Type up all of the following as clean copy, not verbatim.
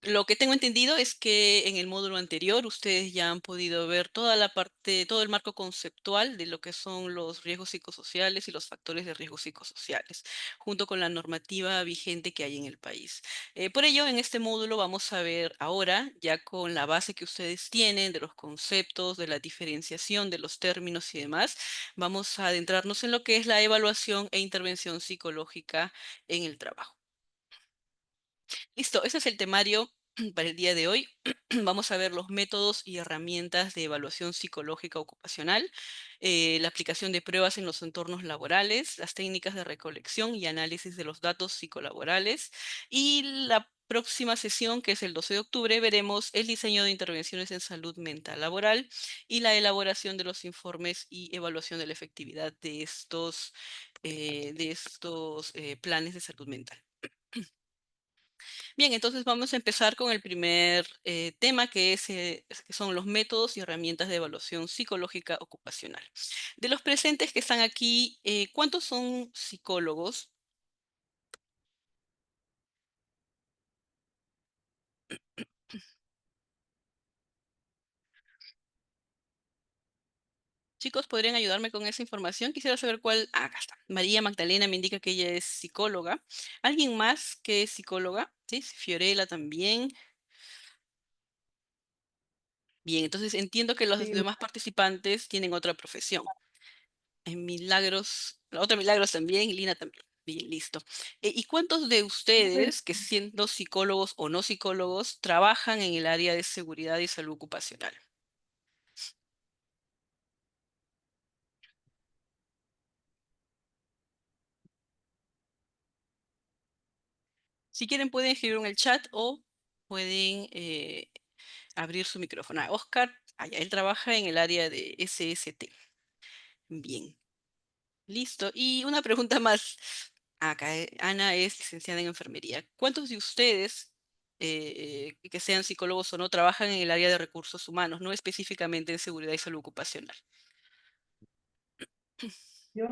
Lo que tengo entendido es que en el módulo anterior ustedes ya han podido ver toda la parte, todo el marco conceptual de lo que son los riesgos psicosociales y los factores de riesgos psicosociales, junto con la normativa vigente que hay en el país. Por ello, en este módulo vamos a ver ahora, ya con la base que ustedes tienen de los conceptos, de la diferenciación de los términos y demás, vamos a adentrarnos en lo que es la evaluación e intervención psicológica en el trabajo. Listo, ese es el temario para el día de hoy. Vamos a ver los métodos y herramientas de evaluación psicológica ocupacional, la aplicación de pruebas en los entornos laborales, las técnicas de recolección y análisis de los datos psicolaborales. Y la próxima sesión, que es el 12 de octubre, veremos el diseño de intervenciones en salud mental laboral y la elaboración de los informes y evaluación de la efectividad de estos planes de salud mental. Bien, entonces vamos a empezar con el primer tema, que son los métodos y herramientas de evaluación psicológica ocupacional. De los presentes que están aquí, ¿cuántos son psicólogos? Chicos, ¿podrían ayudarme con esa información? Quisiera saber cuál. Ah, acá está. María Magdalena me indica que ella es psicóloga. ¿Alguien más que es psicóloga? Sí, Fiorella también. Bien, entonces entiendo que los Sí, demás participantes tienen otra profesión. En Milagros, la otra Milagros también, y Lina también. Bien, listo. ¿Y cuántos de pues, ustedes, que siendo psicólogos o no psicólogos, trabajan en el área de seguridad y salud ocupacional? Si quieren pueden escribir en el chat o pueden abrir su micrófono. Oscar, allá, él trabaja en el área de SST. Bien. Listo. Y una pregunta más. Acá, Ana es licenciada en enfermería. ¿Cuántos de ustedes, que sean psicólogos o no, trabajan en el área de recursos humanos, no específicamente en seguridad y salud ocupacional? yo,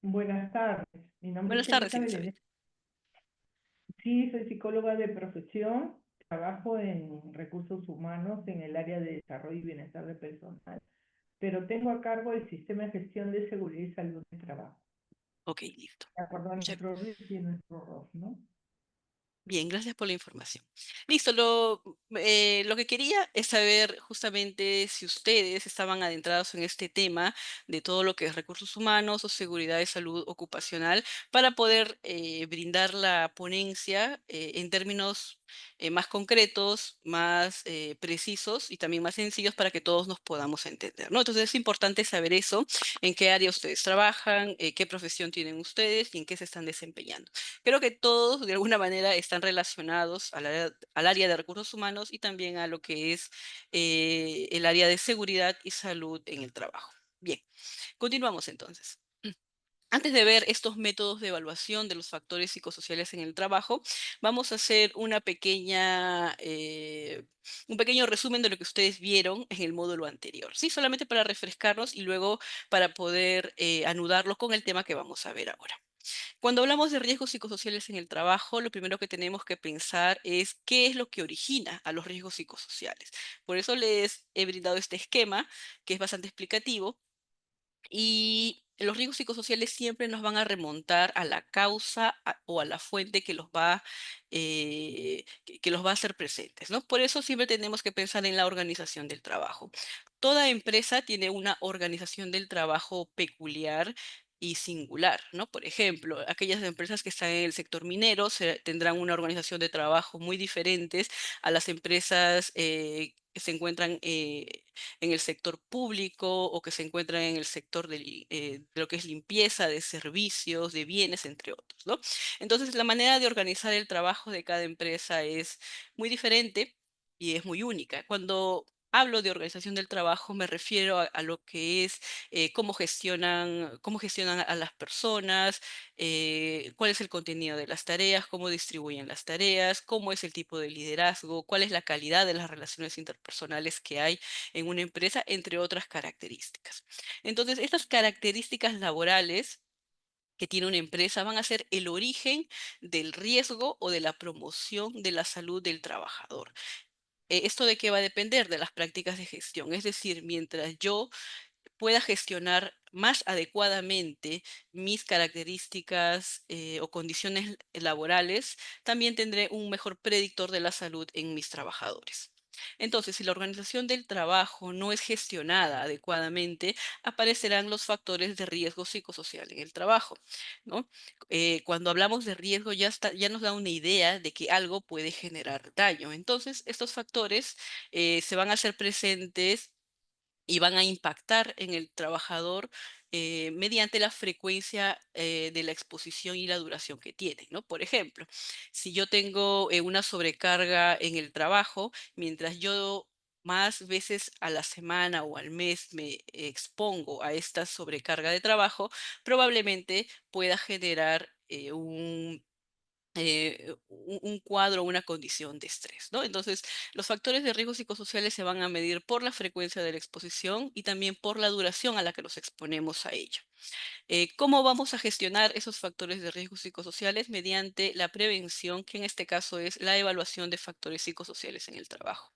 buenas tardes. Mi nombre Buenas es tardes, Elizabeth. Elizabeth. Sí, soy psicóloga de profesión. Trabajo en recursos humanos en el área de desarrollo y bienestar de personal, pero tengo a cargo el sistema de gestión de seguridad y salud de trabajo, Ok, listo. de acuerdo a Muchas nuestro rol y a nuestro rol, ¿no? Bien, gracias por la información. Listo, lo que quería es saber justamente si ustedes estaban adentrados en este tema de todo lo que es recursos humanos o seguridad de salud ocupacional para poder brindar la ponencia en términos más concretos, más precisos y también más sencillos para que todos nos podamos entender, ¿no? Entonces es importante saber eso, en qué área ustedes trabajan, qué profesión tienen ustedes y en qué se están desempeñando. Creo que todos de alguna manera están relacionados al área de recursos humanos y también a lo que es el área de seguridad y salud en el trabajo. Bien, continuamos entonces. Antes de ver estos métodos de evaluación de los factores psicosociales en el trabajo, vamos a hacer un pequeño resumen de lo que ustedes vieron en el módulo anterior, ¿sí? Solamente para refrescarnos y luego para poder anudarlo con el tema que vamos a ver ahora. Cuando hablamos de riesgos psicosociales en el trabajo, lo primero que tenemos que pensar es qué es lo que origina a los riesgos psicosociales. Por eso les he brindado este esquema, que es bastante explicativo, y los riesgos psicosociales siempre nos van a remontar a la causa o a la fuente que los va a hacer presentes, ¿no? Por eso siempre tenemos que pensar en la organización del trabajo. Toda empresa tiene una organización del trabajo peculiar y singular, ¿no? Por ejemplo, aquellas empresas que están en el sector minero tendrán una organización de trabajo muy diferentes a las empresas que se encuentran en el sector público o que se encuentran en el sector de lo que es limpieza de servicios, de bienes, entre otros, ¿no? Entonces, la manera de organizar el trabajo de cada empresa es muy diferente y es muy única. Cuando hablo de organización del trabajo, me refiero a lo que es cómo gestionan a las personas, cuál es el contenido de las tareas, cómo distribuyen las tareas, cómo es el tipo de liderazgo, cuál es la calidad de las relaciones interpersonales que hay en una empresa, entre otras características. Entonces, estas características laborales que tiene una empresa van a ser el origen del riesgo o de la promoción de la salud del trabajador. ¿Esto de qué va a depender? De las prácticas de gestión. Es decir, mientras yo pueda gestionar más adecuadamente mis características o condiciones laborales, también tendré un mejor predictor de la salud en mis trabajadores. Entonces, si la organización del trabajo no es gestionada adecuadamente, aparecerán los factores de riesgo psicosocial en el trabajo, ¿no? Cuando hablamos de riesgo ya nos da una idea de que algo puede generar daño. Entonces, estos factores se van a hacer presentes y van a impactar en el trabajador mediante la frecuencia de la exposición y la duración que tiene, ¿no? Por ejemplo, si yo tengo una sobrecarga en el trabajo, mientras yo más veces a la semana o al mes me expongo a esta sobrecarga de trabajo, probablemente pueda generar un cuadro, una condición de estrés, ¿no? Entonces, los factores de riesgo psicosociales se van a medir por la frecuencia de la exposición y también por la duración a la que nos exponemos a ello. ¿Cómo vamos a gestionar esos factores de riesgo psicosociales? Mediante la prevención, que en este caso es la evaluación de factores psicosociales en el trabajo.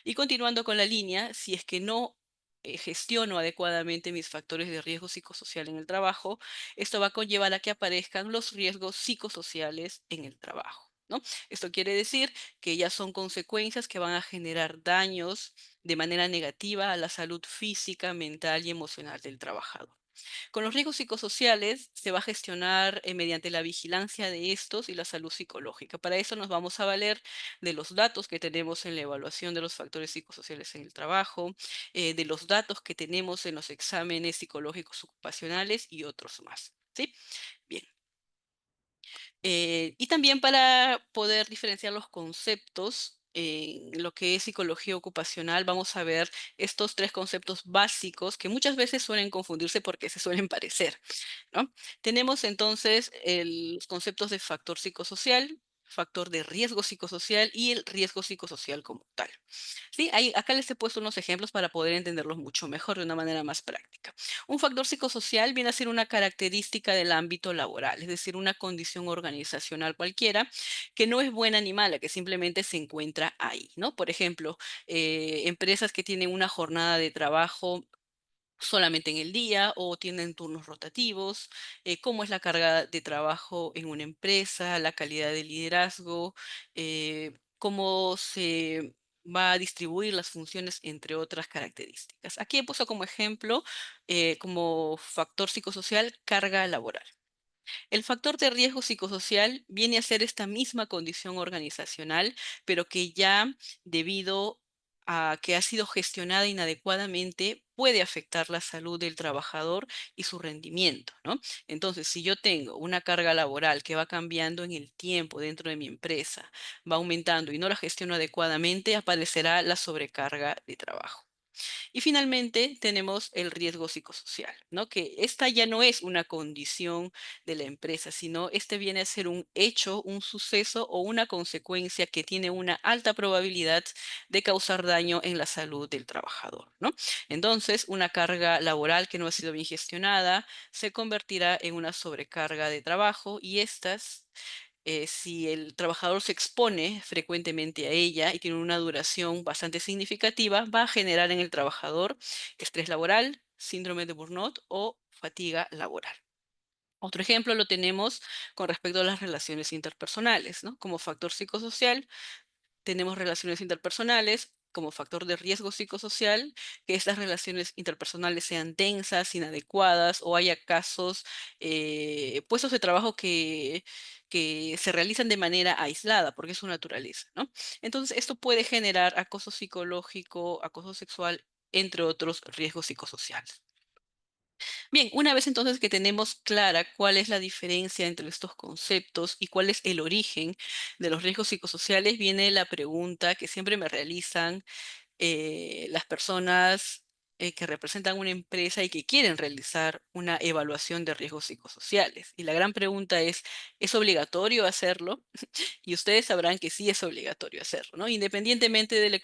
Y continuando con la línea, si es que no gestiono adecuadamente mis factores de riesgo psicosocial en el trabajo, esto va a conllevar a que aparezcan los riesgos psicosociales en el trabajo, ¿no? Esto quiere decir que ya son consecuencias que van a generar daños de manera negativa a la salud física, mental y emocional del trabajador. Con los riesgos psicosociales se va a gestionar mediante la vigilancia de estos y la salud psicológica. Para eso nos vamos a valer de los datos que tenemos en la evaluación de los factores psicosociales en el trabajo, de los datos que tenemos en los exámenes psicológicos ocupacionales y otros más. ¿Sí? Bien. Y también para poder diferenciar los conceptos en lo que es psicología ocupacional, vamos a ver estos tres conceptos básicos que muchas veces suelen confundirse porque se suelen parecer, ¿no? Tenemos entonces los conceptos de factor psicosocial, factor de riesgo psicosocial y el riesgo psicosocial como tal. Sí, acá les he puesto unos ejemplos para poder entenderlos mucho mejor de una manera más práctica. Un factor psicosocial viene a ser una característica del ámbito laboral, es decir, una condición organizacional cualquiera que no es buena ni mala, que simplemente se encuentra ahí, ¿no? Por ejemplo, empresas que tienen una jornada de trabajo solamente en el día o tienen turnos rotativos, cómo es la carga de trabajo en una empresa, la calidad de liderazgo, cómo se va a distribuir las funciones, entre otras características. Aquí he puesto como ejemplo, como factor psicosocial, carga laboral. El factor de riesgo psicosocial viene a ser esta misma condición organizacional, pero que ya debido a que ha sido gestionada inadecuadamente, puede afectar la salud del trabajador y su rendimiento, ¿no? Entonces, si yo tengo una carga laboral que va cambiando en el tiempo dentro de mi empresa, va aumentando y no la gestiono adecuadamente, aparecerá la sobrecarga de trabajo. Y finalmente tenemos el riesgo psicosocial, ¿no? Que esta ya no es una condición de la empresa, sino este viene a ser un hecho, un suceso o una consecuencia que tiene una alta probabilidad de causar daño en la salud del trabajador, ¿no? Entonces, una carga laboral que no ha sido bien gestionada se convertirá en una sobrecarga de trabajo y estas si el trabajador se expone frecuentemente a ella y tiene una duración bastante significativa, va a generar en el trabajador estrés laboral, síndrome de burnout o fatiga laboral. Otro ejemplo lo tenemos con respecto a las relaciones interpersonales, ¿no? Como factor psicosocial, tenemos relaciones interpersonales como factor de riesgo psicosocial, que estas relaciones interpersonales sean tensas, inadecuadas o haya casos, puestos de trabajo que se realizan de manera aislada, porque es su naturaleza, ¿no? Entonces, esto puede generar acoso psicológico, acoso sexual, entre otros riesgos psicosociales. Bien, una vez entonces que tenemos clara cuál es la diferencia entre estos conceptos y cuál es el origen de los riesgos psicosociales, viene la pregunta que siempre me realizan las personas que representan una empresa y que quieren realizar una evaluación de riesgos psicosociales. Y la gran pregunta ¿es obligatorio hacerlo? Y ustedes sabrán que sí es obligatorio hacerlo, ¿no? Independientemente de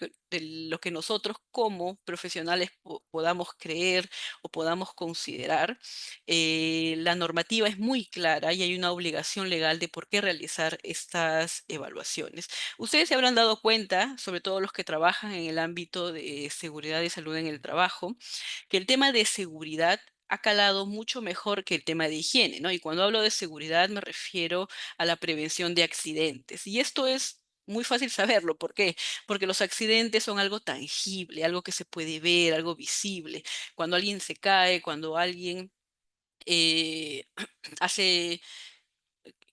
lo que nosotros como profesionales podamos creer o podamos considerar, la normativa es muy clara y hay una obligación legal de por qué realizar estas evaluaciones. Ustedes se habrán dado cuenta, sobre todo los que trabajan en el ámbito de seguridad y salud en el trabajo, que el tema de seguridad ha calado mucho mejor que el tema de higiene, ¿no? Y cuando hablo de seguridad me refiero a la prevención de accidentes. Y esto es muy fácil saberlo. ¿Por qué? Porque los accidentes son algo tangible, algo que se puede ver, algo visible. Cuando alguien se cae, cuando alguien eh, hace,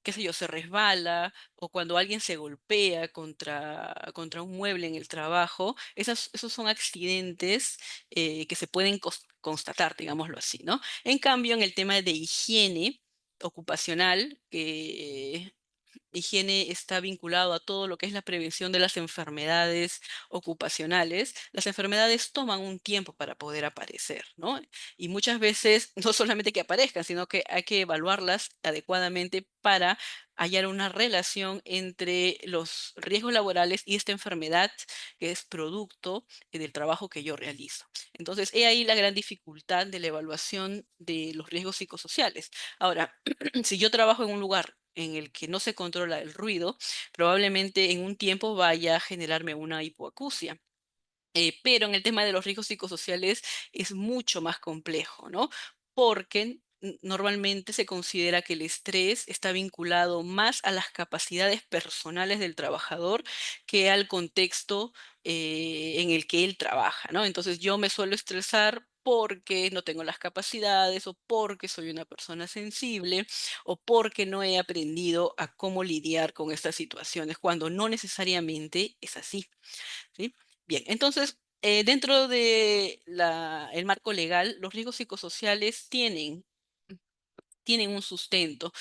qué sé yo, se resbala o cuando alguien se golpea contra un mueble en el trabajo, esos son accidentes que se pueden constatar, digámoslo así, ¿no? En cambio, en el tema de higiene ocupacional, que higiene está vinculado a todo lo que es la prevención de las enfermedades ocupacionales. Las enfermedades toman un tiempo para poder aparecer, ¿no? Y muchas veces no solamente que aparezcan, sino que hay que evaluarlas adecuadamente para hallar una relación entre los riesgos laborales y esta enfermedad que es producto del trabajo que yo realizo. Entonces, he ahí la gran dificultad de la evaluación de los riesgos psicosociales. Ahora, si yo trabajo en un lugar en el que no se controla el ruido, probablemente en un tiempo vaya a generarme una hipoacusia. Pero en el tema de los riesgos psicosociales es mucho más complejo, ¿no? Porque normalmente se considera que el estrés está vinculado más a las capacidades personales del trabajador que al contexto en el que él trabaja, ¿no? Entonces yo me suelo estresar porque no tengo las capacidades o porque soy una persona sensible o porque no he aprendido a cómo lidiar con estas situaciones, cuando no necesariamente es así. ¿Sí? Bien, entonces, dentro de el marco legal, los riesgos psicosociales tienen un sustento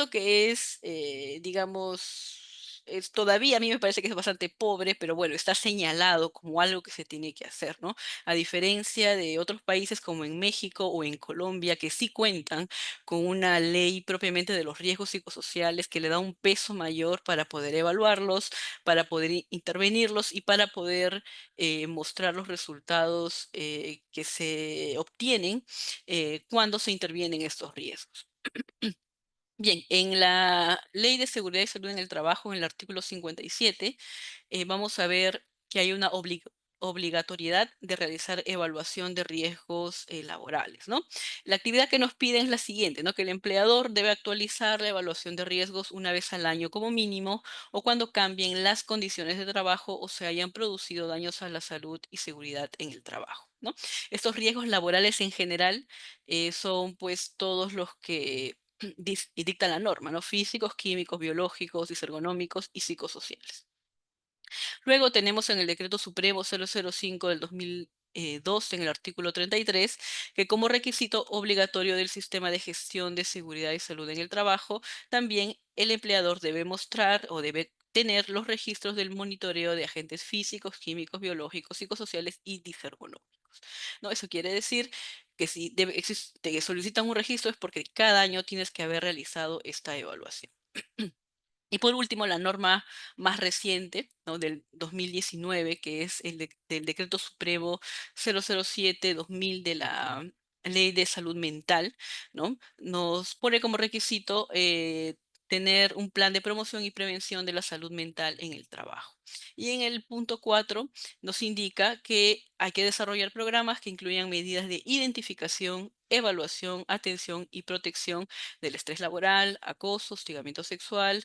que es, digamos, es todavía a mí me parece que es bastante pobre, pero bueno, está señalado como algo que se tiene que hacer, ¿no? A diferencia de otros países como en México o en Colombia, que sí cuentan con una ley propiamente de los riesgos psicosociales que le da un peso mayor para poder evaluarlos, para poder intervenirlos y para poder mostrar los resultados que se obtienen cuando se intervienen estos riesgos. Bien, en la Ley de Seguridad y Salud en el Trabajo, en el artículo 57, vamos a ver que hay una obligatoriedad de realizar evaluación de riesgos laborales, ¿no? La actividad que nos piden es la siguiente, ¿no? Que el empleador debe actualizar la evaluación de riesgos una vez al año como mínimo o cuando cambien las condiciones de trabajo o se hayan producido daños a la salud y seguridad en el trabajo, ¿no? Estos riesgos laborales en general son pues todos los que y dictan la norma, ¿no? Físicos, químicos, biológicos, ergonómicos y psicosociales. Luego tenemos en el Decreto Supremo 005 del 2002, en el artículo 33, que como requisito obligatorio del sistema de gestión de seguridad y salud en el trabajo, también el empleador debe mostrar o debe tener los registros del monitoreo de agentes físicos, químicos, biológicos, psicosociales y disergonómicos. ¿No? Eso quiere decir que si te solicitan un registro es porque cada año tienes que haber realizado esta evaluación. Y por último, la norma más reciente, ¿no? Del 2019, que es del Decreto Supremo 007-2000 de la Ley de Salud Mental, ¿no? Nos pone como requisito tener un plan de promoción y prevención de la salud mental en el trabajo. Y en el punto 4 nos indica que hay que desarrollar programas que incluyan medidas de identificación, evaluación, atención y protección del estrés laboral, acoso, hostigamiento sexual,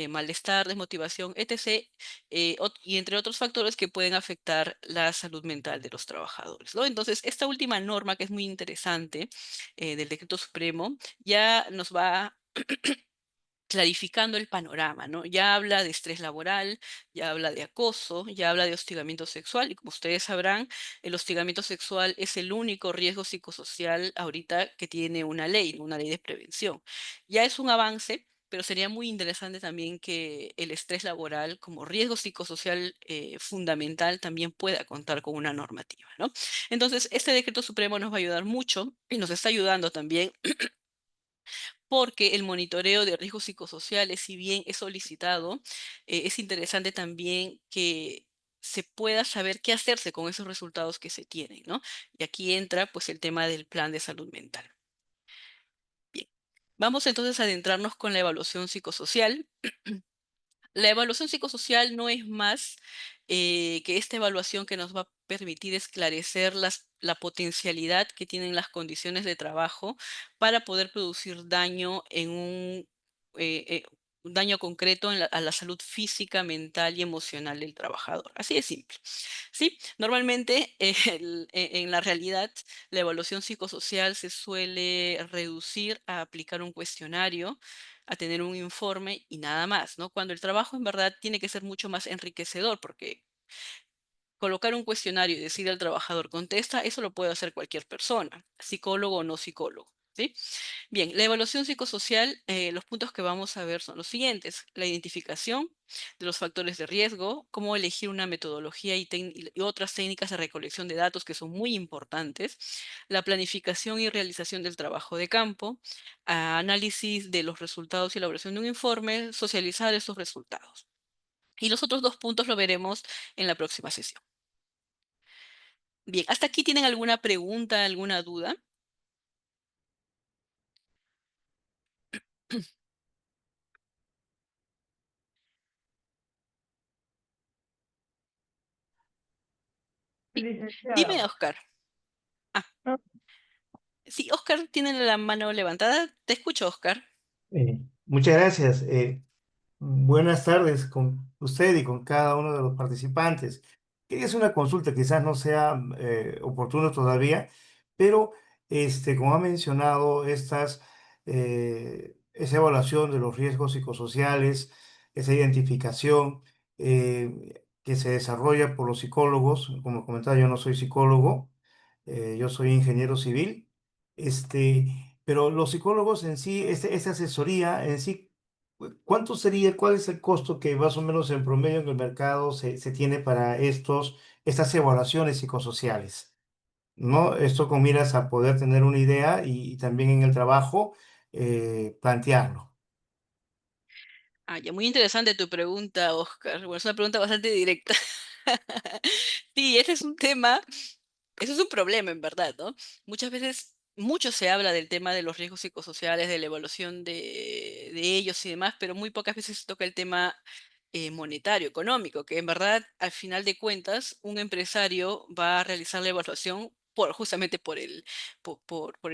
malestar, desmotivación, etc. Y entre otros factores que pueden afectar la salud mental de los trabajadores, ¿no? Entonces, esta última norma, que es muy interesante, del Decreto Supremo, ya nos va clarificando el panorama, ¿no? Ya habla de estrés laboral, ya habla de acoso, ya habla de hostigamiento sexual, y como ustedes sabrán, el hostigamiento sexual es el único riesgo psicosocial ahorita que tiene una ley de prevención. Ya es un avance, pero sería muy interesante también que el estrés laboral como riesgo psicosocial fundamental también pueda contar con una normativa, ¿no? Entonces, este decreto supremo nos va a ayudar mucho y nos está ayudando también porque el monitoreo de riesgos psicosociales, si bien es solicitado, es interesante también que se pueda saber qué hacerse con esos resultados que se tienen, ¿no? Y aquí entra pues el tema del plan de salud mental. Bien, vamos entonces a adentrarnos con la evaluación psicosocial. La evaluación psicosocial no es más que esta evaluación que nos va a permitir esclarecer la potencialidad que tienen las condiciones de trabajo para poder producir daño en un daño concreto a la salud física, mental y emocional del trabajador. Así de simple. Sí, normalmente en la realidad la evaluación psicosocial se suele reducir a aplicar un cuestionario, a tener un informe y nada más, ¿no? Cuando el trabajo en verdad tiene que ser mucho más enriquecedor, porque colocar un cuestionario y decir al trabajador contesta, eso lo puede hacer cualquier persona, psicólogo o no psicólogo, ¿sí? Bien, la evaluación psicosocial, los puntos que vamos a ver son los siguientes: la identificación de los factores de riesgo, cómo elegir una metodología y otras técnicas de recolección de datos que son muy importantes, la planificación y realización del trabajo de campo, análisis de los resultados y elaboración de un informe, socializar esos resultados. Y los otros dos puntos lo veremos en la próxima sesión. Bien, ¿hasta aquí tienen alguna pregunta, alguna duda? Sí. Dime, Licenciada. Oscar. Ah, No, sí, Oscar tiene la mano levantada. Te escucho, Oscar. Muchas gracias. Buenas tardes con usted y con cada uno de los participantes. Quería hacer una consulta, quizás no sea oportuno todavía, pero como ha mencionado, esa evaluación de los riesgos psicosociales, esa identificación que se desarrolla por los psicólogos, como comentaba, yo no soy psicólogo, yo soy ingeniero civil, pero los psicólogos en sí, esta asesoría en sí, ¿cuánto sería, cuál es el costo que más o menos en promedio en el mercado se tiene para estas evaluaciones psicosociales? ¿No? Esto con miras a poder tener una idea y también en el trabajo plantearlo. Ah, ya, muy interesante tu pregunta, Oscar. Bueno, es una pregunta bastante directa. Sí, ese es un tema, ese es un problema en verdad, ¿no? Muchas veces, mucho se habla del tema de los riesgos psicosociales, de la evaluación de ellos y demás, pero muy pocas veces se toca el tema monetario, económico, que en verdad, al final de cuentas, un empresario va a realizar la evaluación justamente por el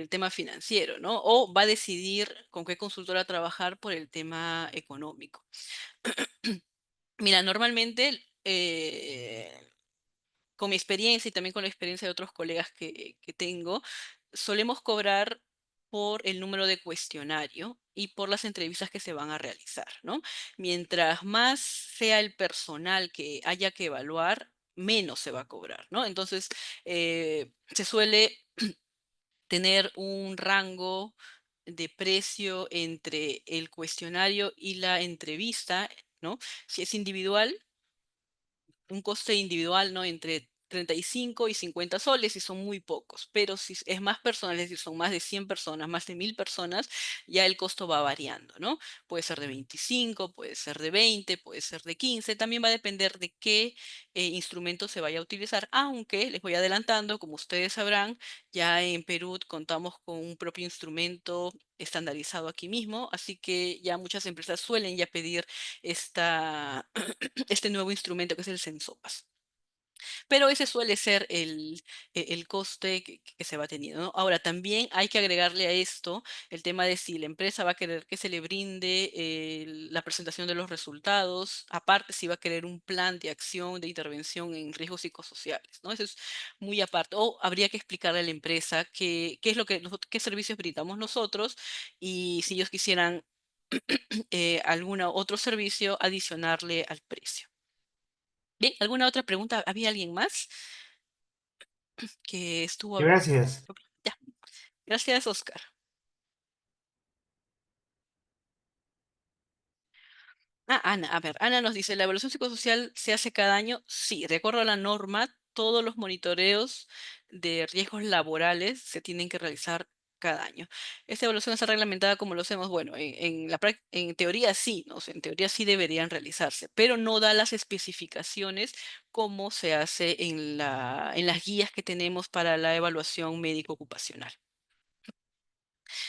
tema financiero, ¿no? O va a decidir con qué consultora trabajar por el tema económico. Mira, normalmente, con mi experiencia y también con la experiencia de otros colegas que tengo, solemos cobrar por el número de cuestionario y por las entrevistas que se van a realizar, ¿no? Mientras más sea el personal que haya que evaluar, menos se va a cobrar, ¿no? Entonces, se suele tener un rango de precio entre el cuestionario y la entrevista, ¿no? Si es individual, un coste individual, ¿no? Entre 35 y 50 soles y son muy pocos, pero si es más personal, es decir, son más de 100 personas, más de 1000 personas, ya el costo va variando, ¿no? Puede ser de 25, puede ser de 20, puede ser de 15, también va a depender de qué instrumento se vaya a utilizar, aunque les voy adelantando, como ustedes sabrán, ya en Perú contamos con un propio instrumento estandarizado aquí mismo, así que ya muchas empresas suelen ya pedir esta este nuevo instrumento que es el Sensopas. Pero ese suele ser el coste que se va teniendo, ¿no? Ahora, también hay que agregarle a esto el tema de si la empresa va a querer que se le brinde la presentación de los resultados, aparte si va a querer un plan de acción, de intervención en riesgos psicosociales, ¿no? Eso es muy aparte. O habría que explicarle a la empresa qué es lo que qué servicios brindamos nosotros y si ellos quisieran algún otro servicio, adicionarle al precio. Bien, ¿alguna otra pregunta? ¿Había alguien más que estuvo hablando? Gracias. Ya, gracias, Oscar. Ana, a ver, Ana nos dice, ¿la evaluación psicosocial se hace cada año? Sí, de acuerdo a la norma, todos los monitoreos de riesgos laborales se tienen que realizar cada año. ¿Esta evaluación está reglamentada como lo hacemos? Bueno, en teoría sí, ¿no? O sea, en teoría sí deberían realizarse, pero no da las especificaciones como se hace en las guías que tenemos para la evaluación médico ocupacional.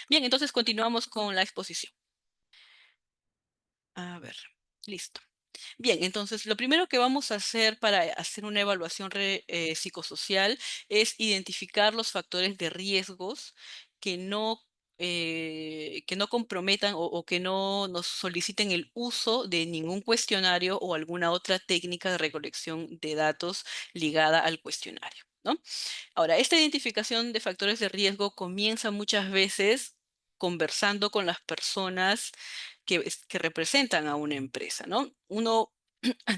Bien, entonces continuamos con la exposición. A ver, listo. Bien, entonces lo primero que vamos a hacer para hacer una evaluación psicosocial es identificar los factores de riesgos que no comprometan o que no nos soliciten el uso de ningún cuestionario o alguna otra técnica de recolección de datos ligada al cuestionario, ¿no? Ahora, esta identificación de factores de riesgo comienza muchas veces conversando con las personas que representan a una empresa, ¿no? Uno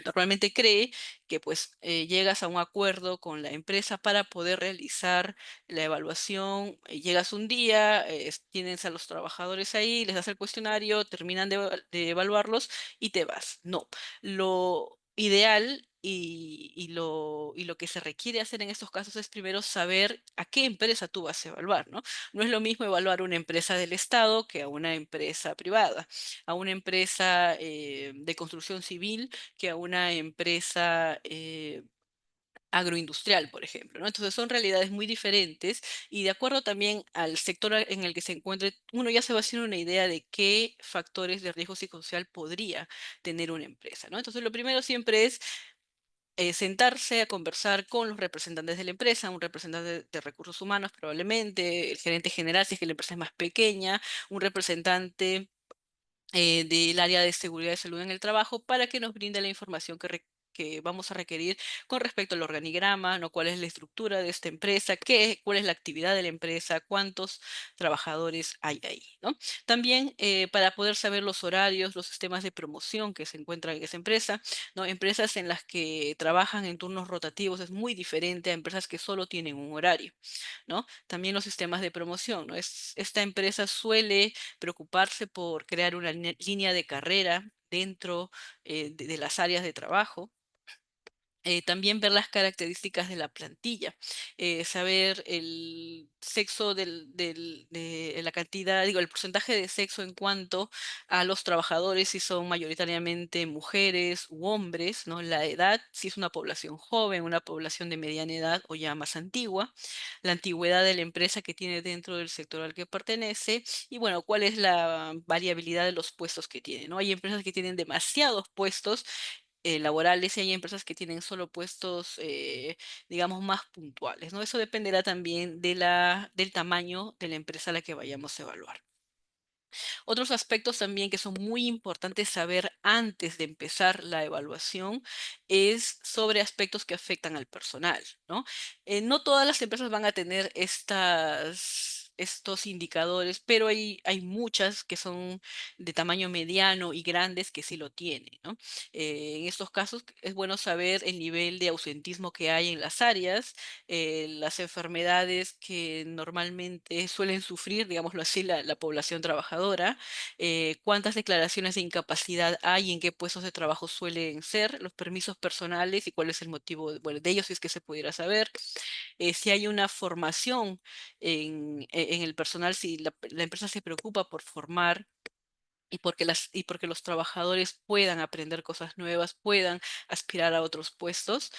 normalmente cree que pues llegas a un acuerdo con la empresa para poder realizar la evaluación, llegas un día, tienes a los trabajadores ahí, les das el cuestionario, terminan de evaluarlos y te vas. No, lo ideal y lo que se requiere hacer en estos casos es primero saber a qué empresa tú vas a evaluar, ¿no? No es lo mismo evaluar una empresa del Estado que a una empresa privada, a una empresa de construcción civil que a una empresa agroindustrial, por ejemplo, ¿no? Entonces son realidades muy diferentes y de acuerdo también al sector en el que se encuentre, uno ya se va haciendo una idea de qué factores de riesgo psicosocial podría tener una empresa, ¿no? Entonces lo primero siempre es sentarse a conversar con los representantes de la empresa, un representante de recursos humanos probablemente, el gerente general si es que la empresa es más pequeña, un representante del área de seguridad y salud en el trabajo para que nos brinde la información que vamos a requerir con respecto al organigrama, ¿no? Cuál es la estructura de esta empresa, cuál es la actividad de la empresa, cuántos trabajadores hay ahí, ¿no? También para poder saber los horarios, los sistemas de promoción que se encuentran en esa empresa, ¿no? Empresas en las que trabajan en turnos rotativos es muy diferente a empresas que solo tienen un horario, ¿no? También los sistemas de promoción, ¿no? Esta empresa suele preocuparse por crear una línea de carrera dentro de las áreas de trabajo. También ver las características de la plantilla, saber el sexo de la cantidad, digo, el porcentaje de sexo en cuanto a los trabajadores, si son mayoritariamente mujeres u hombres, ¿no? La edad, si es una población joven, una población de mediana edad o ya más antigua, la antigüedad de la empresa que tiene dentro del sector al que pertenece y bueno, cuál es la variabilidad de los puestos que tiene, ¿no? Hay empresas que tienen demasiados puestos laborales y hay empresas que tienen solo puestos, digamos, más puntuales, ¿no? Eso dependerá también del tamaño de la empresa a la que vayamos a evaluar. Otros aspectos también que son muy importantes saber antes de empezar la evaluación es sobre aspectos que afectan al personal, ¿no? No todas las empresas van a tener estos indicadores, pero hay muchas que son de tamaño mediano y grandes que sí lo tienen, ¿no? En estos casos es bueno saber el nivel de ausentismo que hay en las áreas, las enfermedades que normalmente suelen sufrir, digámoslo así, la población trabajadora, cuántas declaraciones de incapacidad hay, en qué puestos de trabajo suelen ser, los permisos personales y cuál es el motivo bueno, de ellos, si es que se pudiera saber, si hay una formación en el personal, si la empresa se preocupa por formar y porque los trabajadores puedan aprender cosas nuevas, puedan aspirar a otros puestos.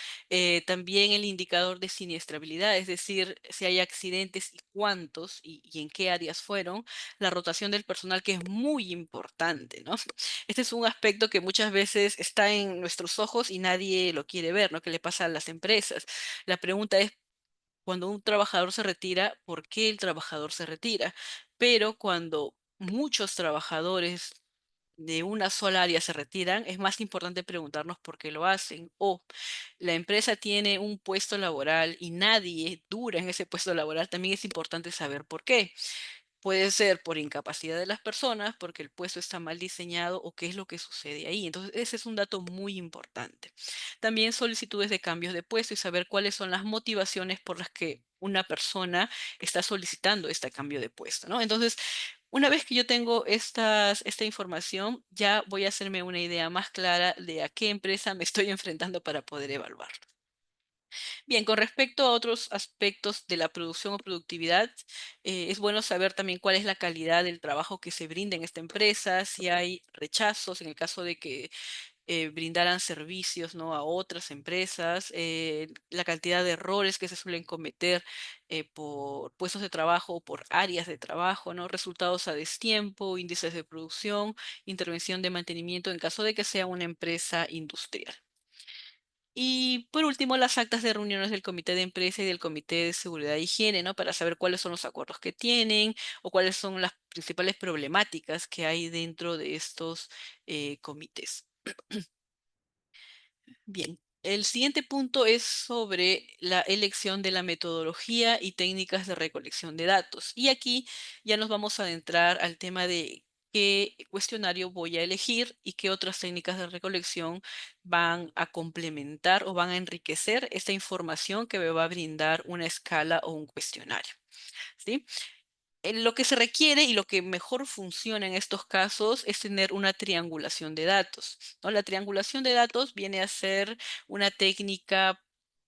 También el indicador de siniestrabilidad, es decir, si hay accidentes y cuántos y en qué áreas fueron. La rotación del personal, que es muy importante, ¿no? Este es un aspecto que muchas veces está en nuestros ojos y nadie lo quiere ver, ¿no? ¿Qué le pasa a las empresas? La pregunta es, cuando un trabajador se retira, ¿por qué el trabajador se retira? Pero cuando muchos trabajadores de una sola área se retiran, es más importante preguntarnos por qué lo hacen. O la empresa tiene un puesto laboral y nadie dura en ese puesto laboral, también es importante saber por qué. Puede ser por incapacidad de las personas, porque el puesto está mal diseñado o qué es lo que sucede ahí. Entonces, ese es un dato muy importante. También solicitudes de cambios de puesto y saber cuáles son las motivaciones por las que una persona está solicitando este cambio de puesto, ¿no? Entonces, Una vez que yo tengo esta información, ya voy a hacerme una idea más clara de a qué empresa me estoy enfrentando para poder evaluar. Bien, con respecto a otros aspectos de la producción o productividad, es bueno saber también cuál es la calidad del trabajo que se brinda en esta empresa, si hay rechazos en el caso de que brindaran servicios, ¿no?, a otras empresas, la cantidad de errores que se suelen cometer por puestos de trabajo o por áreas de trabajo, ¿no?, resultados a destiempo, índices de producción, intervención de mantenimiento en caso de que sea una empresa industrial. Y por último, las actas de reuniones del comité de empresa y del comité de seguridad e higiene, ¿no? Para saber cuáles son los acuerdos que tienen o cuáles son las principales problemáticas que hay dentro de estos comités. Bien, el siguiente punto es sobre la elección de la metodología y técnicas de recolección de datos. Y aquí ya nos vamos a adentrar al tema de qué cuestionario voy a elegir y qué otras técnicas de recolección van a complementar o van a enriquecer esta información que me va a brindar una escala o un cuestionario. ¿Sí? Lo que se requiere y lo que mejor funciona en estos casos es tener una triangulación de datos, ¿no? La triangulación de datos viene a ser una técnica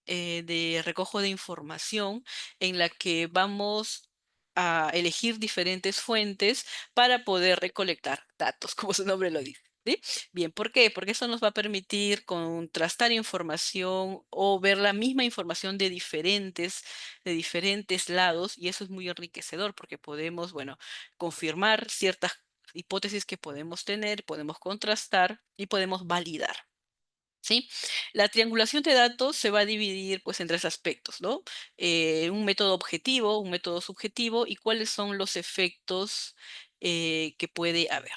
de recojo de información en la que vamos a elegir diferentes fuentes para poder recolectar datos, como su nombre lo dice. ¿Sí? Bien, ¿por qué? Porque eso nos va a permitir contrastar información o ver la misma información de diferentes lados, y eso es muy enriquecedor porque podemos, bueno, confirmar ciertas hipótesis que podemos tener, podemos contrastar y podemos validar. ¿Sí? La triangulación de datos se va a dividir pues en tres aspectos, ¿no? Un método objetivo, un método subjetivo y cuáles son los efectos que puede haber.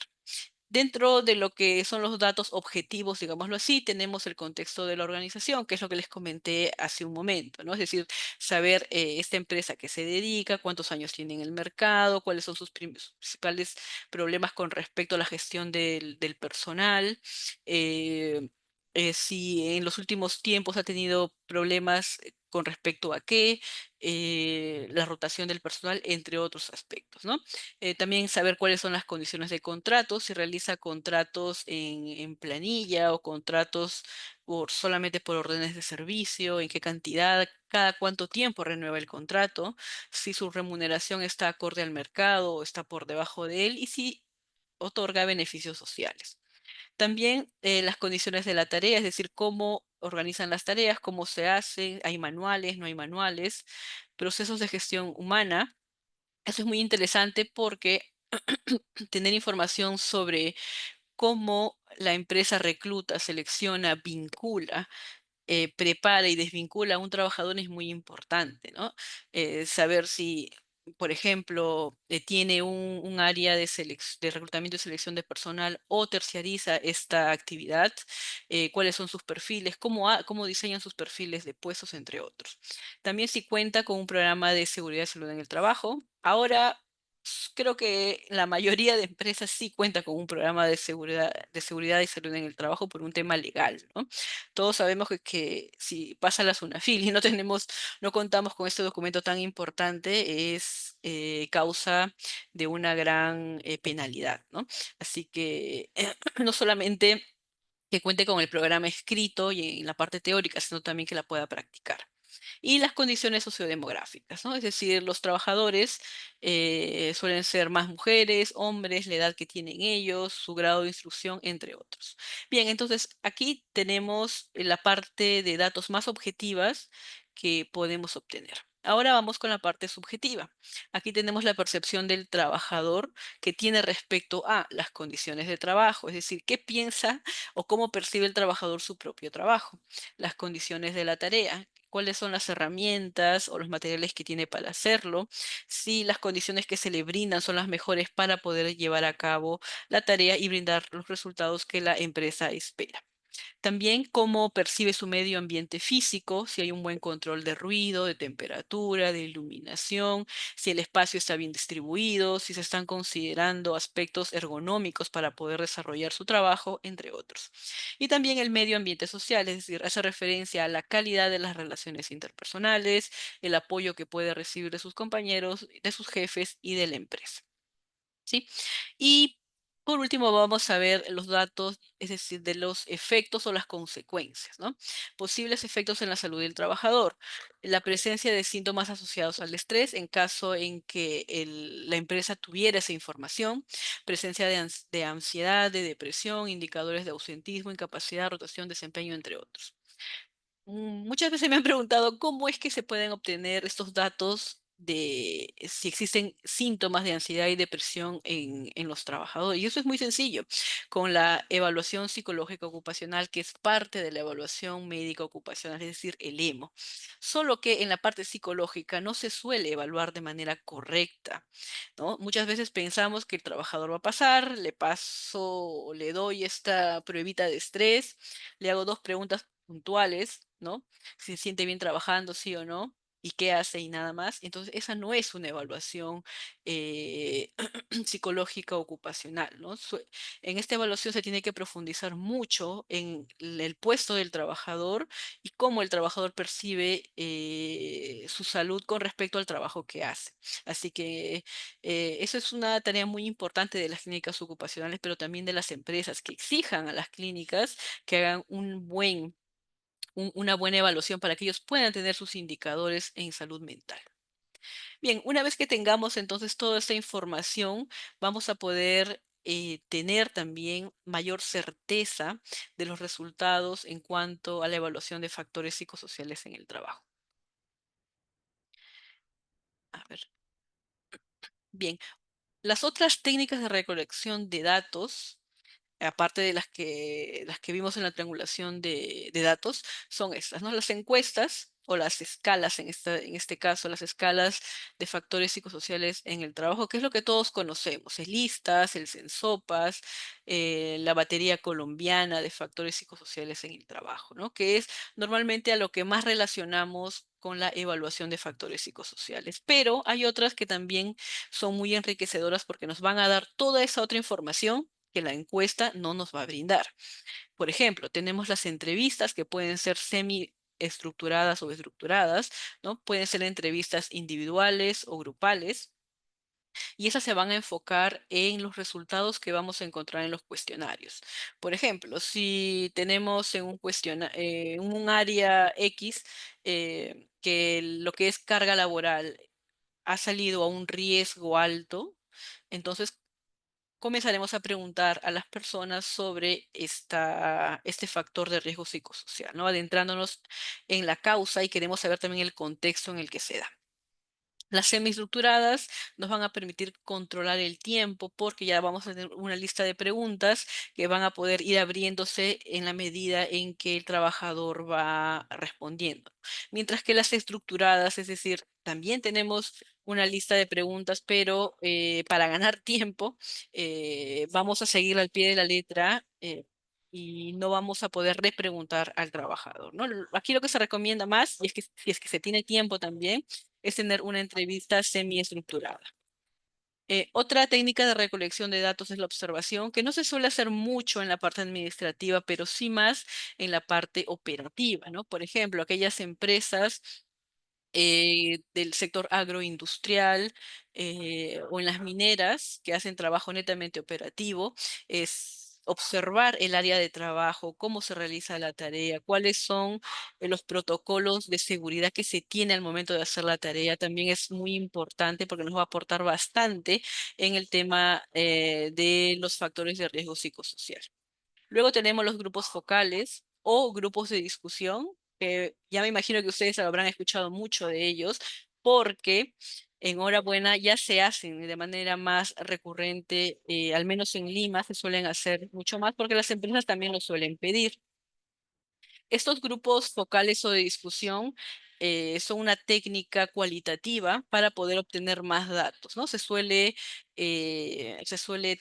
Dentro de lo que son los datos objetivos, digámoslo así, tenemos el contexto de la organización, que es lo que les comenté hace un momento, ¿no? Es decir, saber esta empresa a qué se dedica, cuántos años tiene en el mercado, cuáles son sus principales problemas con respecto a la gestión del personal, eh, si en los últimos tiempos ha tenido problemas con respecto a qué, la rotación del personal, entre otros aspectos, ¿no? También saber cuáles son las condiciones de contrato, si realiza contratos en planilla o contratos solamente por órdenes de servicio, en qué cantidad, cada cuánto tiempo renueva el contrato, si su remuneración está acorde al mercado o está por debajo de él y si otorga beneficios sociales. También las condiciones de la tarea, es decir, cómo organizan las tareas, cómo se hacen, hay manuales, no hay manuales, procesos de gestión humana. Eso es muy interesante porque tener información sobre cómo la empresa recluta, selecciona, vincula, prepara y desvincula a un trabajador es muy importante, ¿no? Saber si, por ejemplo, tiene un área de reclutamiento y selección de personal o terciariza esta actividad, cuáles son sus perfiles, cómo diseñan sus perfiles de puestos, entre otros. También si cuenta con un programa de seguridad y salud en el trabajo. Ahora, creo que la mayoría de empresas sí cuenta con un programa de seguridad y salud en el trabajo por un tema legal, ¿no? Todos sabemos que si pasa la SUNAFIL y no contamos con este documento tan importante, es causa de una gran penalidad, ¿no? Así que no solamente que cuente con el programa escrito y en la parte teórica, sino también que la pueda practicar. Y las condiciones sociodemográficas, ¿no? Es decir, los trabajadores suelen ser más mujeres, hombres, la edad que tienen ellos, su grado de instrucción, entre otros. Bien, entonces aquí tenemos la parte de datos más objetivas que podemos obtener. Ahora vamos con la parte subjetiva. Aquí tenemos la percepción del trabajador que tiene respecto a las condiciones de trabajo, es decir, qué piensa o cómo percibe el trabajador su propio trabajo, las condiciones de la tarea, cuáles son las herramientas o los materiales que tiene para hacerlo, si las condiciones que se le brindan son las mejores para poder llevar a cabo la tarea y brindar los resultados que la empresa espera. También cómo percibe su medio ambiente físico, si hay un buen control de ruido, de temperatura, de iluminación, si el espacio está bien distribuido, si se están considerando aspectos ergonómicos para poder desarrollar su trabajo, entre otros. Y también el medio ambiente social, es decir, hace referencia a la calidad de las relaciones interpersonales, el apoyo que puede recibir de sus compañeros, de sus jefes y de la empresa. ¿sí? Y por último vamos a ver los datos, es decir, de los efectos o las consecuencias, ¿no? Posibles efectos en la salud del trabajador. La presencia de síntomas asociados al estrés en caso en que la empresa tuviera esa información. Presencia de ansiedad, de depresión, indicadores de ausentismo, incapacidad, rotación, desempeño, entre otros. Muchas veces me han preguntado cómo es que se pueden obtener estos datos de si existen síntomas de ansiedad y depresión en los trabajadores. Y eso es muy sencillo, con la evaluación psicológica ocupacional, que es parte de la evaluación médica ocupacional, es decir, el EMO. Solo que en la parte psicológica no se suele evaluar de manera correcta, ¿no? Muchas veces pensamos que el trabajador va a pasar, le paso, le doy esta pruebita de estrés, le hago dos preguntas puntuales, ¿no? Si se siente bien trabajando, sí o no, y qué hace y nada más. Entonces, esa no es una evaluación eh, psicológica ocupacional, ¿no? En esta evaluación se tiene que profundizar mucho en el puesto del trabajador y cómo el trabajador percibe su salud con respecto al trabajo que hace. Así que eso es una tarea muy importante de las clínicas ocupacionales, pero también de las empresas que exijan a las clínicas que hagan una buena evaluación para que ellos puedan tener sus indicadores en salud mental. Bien, una vez que tengamos entonces toda esta información, vamos a poder tener también mayor certeza de los resultados en cuanto a la evaluación de factores psicosociales en el trabajo. A ver, bien, las otras técnicas de recolección de datos aparte de las que vimos en la triangulación de datos, son estas, ¿no? Las encuestas o las escalas, en este caso, las escalas de factores psicosociales en el trabajo, que es lo que todos conocemos, el listas, el Sensopas, la batería colombiana de factores psicosociales en el trabajo, ¿no? Que es normalmente a lo que más relacionamos con la evaluación de factores psicosociales. Pero hay otras que también son muy enriquecedoras porque nos van a dar toda esa otra información que la encuesta no nos va a brindar. Por ejemplo, tenemos las entrevistas que pueden ser semi estructuradas o estructuradas, ¿no? Pueden ser entrevistas individuales o grupales y esas se van a enfocar en los resultados que vamos a encontrar en los cuestionarios. Por ejemplo, si tenemos en un área X que lo que es carga laboral ha salido a un riesgo alto, entonces comenzaremos a preguntar a las personas sobre este factor de riesgo psicosocial, ¿no? Adentrándonos en la causa y queremos saber también el contexto en el que se da. Las semiestructuradas nos van a permitir controlar el tiempo porque ya vamos a tener una lista de preguntas que van a poder ir abriéndose en la medida en que el trabajador va respondiendo. Mientras que las estructuradas, es decir, también tenemos una lista de preguntas, pero para ganar tiempo vamos a seguir al pie de la letra. Y no vamos a poder repreguntar al trabajador, ¿no? Aquí lo que se recomienda más, y es que si es que se tiene tiempo también, es tener una entrevista semiestructurada. Otra técnica de recolección de datos es la observación, que no se suele hacer mucho en la parte administrativa, pero sí más en la parte operativa, ¿no? Por ejemplo, aquellas empresas del sector agroindustrial o en las mineras que hacen trabajo netamente operativo, es observar el área de trabajo, cómo se realiza la tarea, cuáles son los protocolos de seguridad que se tiene al momento de hacer la tarea. También es muy importante porque nos va a aportar bastante en el tema de los factores de riesgo psicosocial. Luego tenemos los grupos focales o grupos de discusión, que ya me imagino que ustedes habrán escuchado mucho de ellos, porque enhorabuena ya se hacen de manera más recurrente, al menos en Lima se suelen hacer mucho más porque las empresas también lo suelen pedir. Estos grupos focales o de discusión son una técnica cualitativa para poder obtener más datos, ¿no? Se suele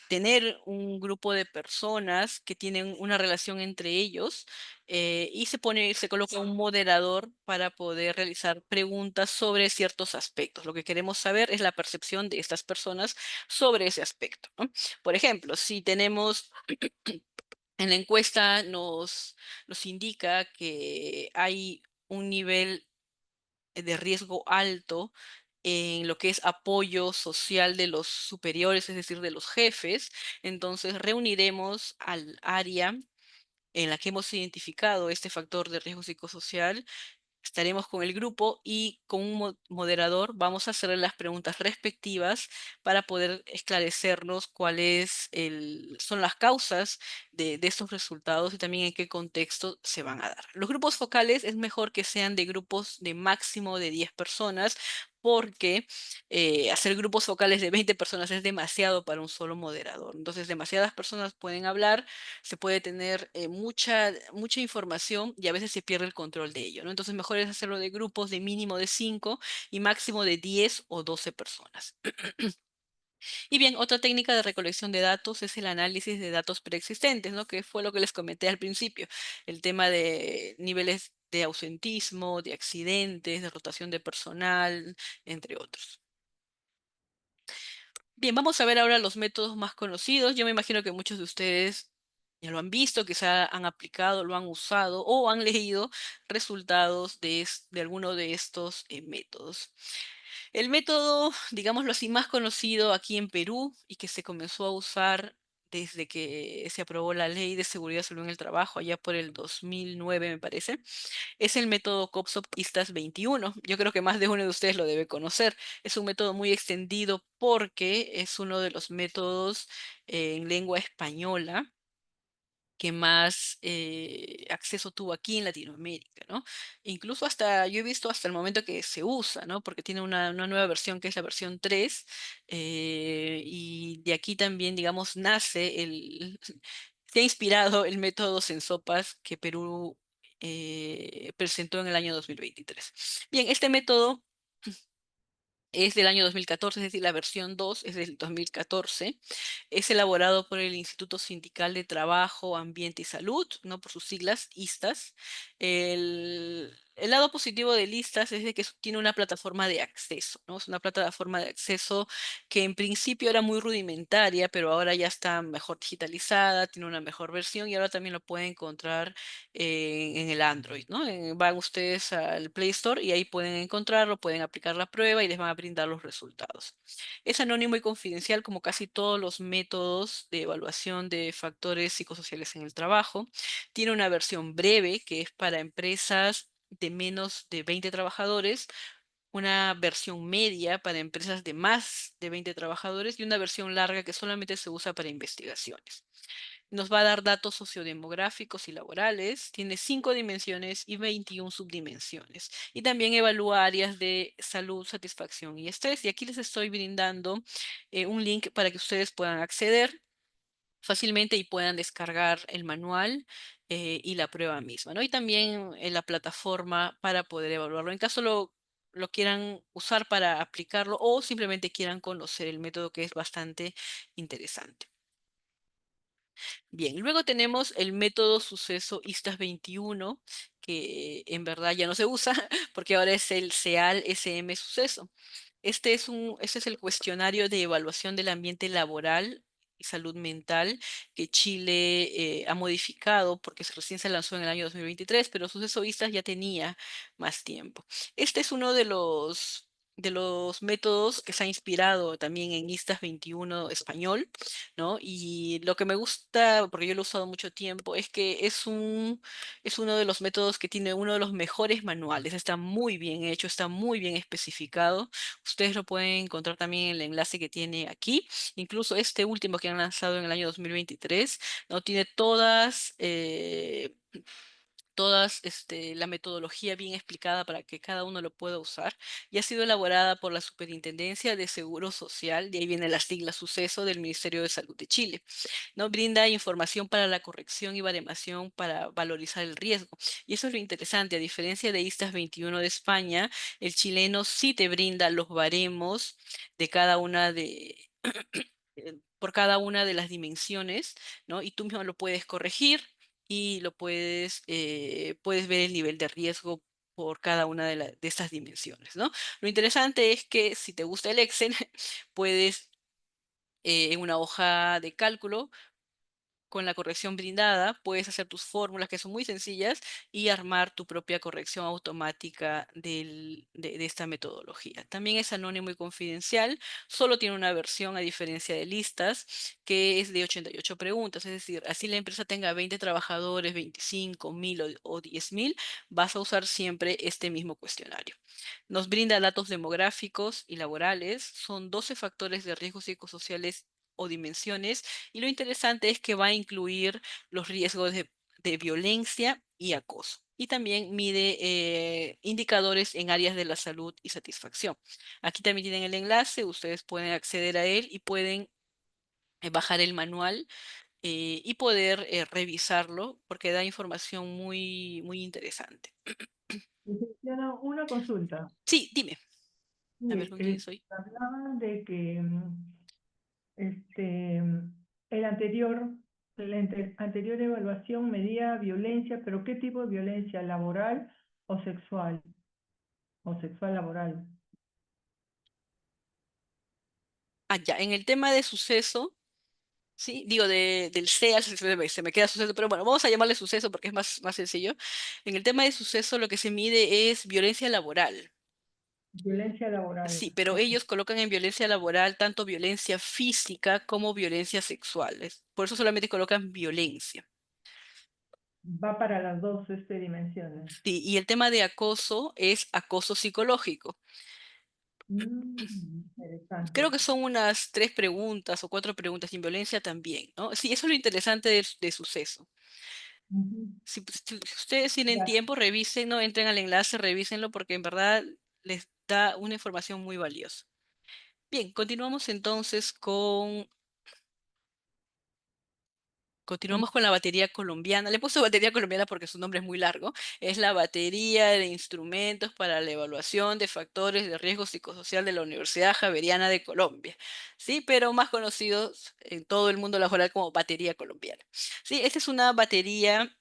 tener un grupo de personas que tienen una relación entre ellos y se coloca un moderador para poder realizar preguntas sobre ciertos aspectos. Lo que queremos saber es la percepción de estas personas sobre ese aspecto, ¿no? Por ejemplo, si tenemos en la encuesta nos indica que hay un nivel de riesgo alto en lo que es apoyo social de los superiores, es decir, de los jefes. Entonces, reuniremos al área en la que hemos identificado este factor de riesgo psicosocial. Estaremos con el grupo y con un moderador vamos a hacerle las preguntas respectivas para poder esclarecernos cuáles son las causas de estos resultados y también en qué contexto se van a dar. Los grupos focales es mejor que sean de grupos de máximo de 10 personas porque hacer grupos focales de 20 personas es demasiado para un solo moderador. Entonces, demasiadas personas pueden hablar, se puede tener mucha información y a veces se pierde el control de ello, ¿no? Entonces, mejor es hacerlo de grupos de mínimo de 5 y máximo de 10 o 12 personas. Y bien, otra técnica de recolección de datos es el análisis de datos preexistentes, ¿no? Que fue lo que les comenté al principio, el tema de niveles de ausentismo, de accidentes, de rotación de personal, entre otros. Bien, vamos a ver ahora los métodos más conocidos. Yo me imagino que muchos de ustedes ya lo han visto, quizá han aplicado, lo han usado o han leído resultados de alguno de estos métodos. El método, digámoslo así, más conocido aquí en Perú y que se comenzó a usar desde que se aprobó la Ley de Seguridad y Salud en el Trabajo, allá por el 2009, me parece, es el método COPSOP-ISTAS 21. Yo creo que más de uno de ustedes lo debe conocer. Es un método muy extendido porque es uno de los métodos en lengua española que más acceso tuvo aquí en Latinoamérica, ¿no? Incluso hasta, yo he visto hasta el momento que se usa, ¿no? Porque tiene una nueva versión que es la versión 3, y de aquí también, digamos, nace se ha inspirado el método Sensopas que Perú presentó en el año 2023. Bien, este método es del año 2014, es decir, la versión 2 es del 2014. Es elaborado por el Instituto Sindical de Trabajo, Ambiente y Salud, no por sus siglas, ISTAS. El lado positivo de ISTAS es de que tiene una plataforma de acceso, ¿no? Es una plataforma de acceso que en principio era muy rudimentaria, pero ahora ya está mejor digitalizada, tiene una mejor versión y ahora también lo pueden encontrar en el Android, ¿no? Van ustedes al Play Store y ahí pueden encontrarlo, pueden aplicar la prueba y les van a brindar los resultados. Es anónimo y confidencial como casi todos los métodos de evaluación de factores psicosociales en el trabajo. Tiene una versión breve que es para empresas de menos de 20 trabajadores, una versión media para empresas de más de 20 trabajadores y una versión larga que solamente se usa para investigaciones. Nos va a dar datos sociodemográficos y laborales. Tiene 5 dimensiones y 21 subdimensiones. Y también evalúa áreas de salud, satisfacción y estrés. Y aquí les estoy brindando un link para que ustedes puedan acceder fácilmente y puedan descargar el manual y la prueba misma, ¿no? Y también la plataforma para poder evaluarlo. En caso lo quieran usar para aplicarlo o simplemente quieran conocer el método que es bastante interesante. Bien, luego tenemos el método suceso ISTAS 21, que en verdad ya no se usa porque ahora es el CEAL SM suceso. Este es el cuestionario de evaluación del ambiente laboral y salud mental que Chile ha modificado porque recién se lanzó en el año 2023, pero Suceso Vistas ya tenía más tiempo. Este es uno de los métodos que se ha inspirado también en ISTAS 21 español, ¿no? Y lo que me gusta, porque yo lo he usado mucho tiempo, es que es uno de los métodos que tiene uno de los mejores manuales. Está muy bien hecho, está muy bien especificado. Ustedes lo pueden encontrar también en el enlace que tiene aquí. Incluso este último que han lanzado en el año 2023, ¿no? Tiene la metodología bien explicada para que cada uno lo pueda usar y ha sido elaborada por la Superintendencia de Seguro Social, de ahí viene la sigla Suceso del Ministerio de Salud de Chile, ¿no? Brinda información para la corrección y baremación para valorizar el riesgo. Y eso es lo interesante, a diferencia de ISTAS 21 de España, el chileno sí te brinda los baremos de cada una por cada una de las dimensiones, ¿no? Y tú mismo lo puedes corregir y puedes ver el nivel de riesgo por cada una de estas dimensiones, ¿no? Lo interesante es que si te gusta el Excel, puedes en una hoja de cálculo con la corrección brindada puedes hacer tus fórmulas que son muy sencillas y armar tu propia corrección automática de esta metodología. También es anónimo y confidencial, solo tiene una versión a diferencia de listas que es de 88 preguntas, es decir, así la empresa tenga 20 trabajadores, 25.000 o 10.000, vas a usar siempre este mismo cuestionario. Nos brinda datos demográficos y laborales, son 12 factores de riesgos psicosociales o dimensiones, y lo interesante es que va a incluir los riesgos de violencia y acoso. Y también mide indicadores en áreas de la salud y satisfacción. Aquí también tienen el enlace, ustedes pueden acceder a él y pueden bajar el manual y poder revisarlo porque da información muy, muy interesante. Licenciada, una consulta. Sí, dime. A ver, Sí, ¿con quién soy? hablaban de que este, el anterior, anterior evaluación medía violencia, pero ¿qué tipo de violencia? ¿Laboral o sexual? O sexual laboral. Ah, ya, en el tema de suceso, sí, digo, del SEA, se me queda suceso, pero bueno, vamos a llamarle suceso porque es más sencillo. En el tema de suceso, lo que se mide es violencia laboral. Violencia laboral. Sí, pero ellos colocan en violencia laboral tanto violencia física como violencia sexual. Por eso solamente colocan violencia. Va para las dos dimensiones. Sí, y el tema de acoso es acoso psicológico. Creo Interesante. que son unas 3 preguntas o 4 preguntas, y en violencia también, ¿no? Sí, eso es lo interesante de suceso. Ujú. Si ustedes tienen Ya. tiempo, revisen, no entren al enlace, revísenlo porque en verdad les da una información muy valiosa. Bien, continuamos entonces Sí. continuamos con la batería colombiana. Le puse batería colombiana porque su nombre es muy largo. Es la batería de instrumentos para la evaluación de factores de riesgo psicosocial de la Universidad Javeriana de Colombia. Sí, pero más conocidos en todo el mundo laboral como batería colombiana. Sí, esta es una batería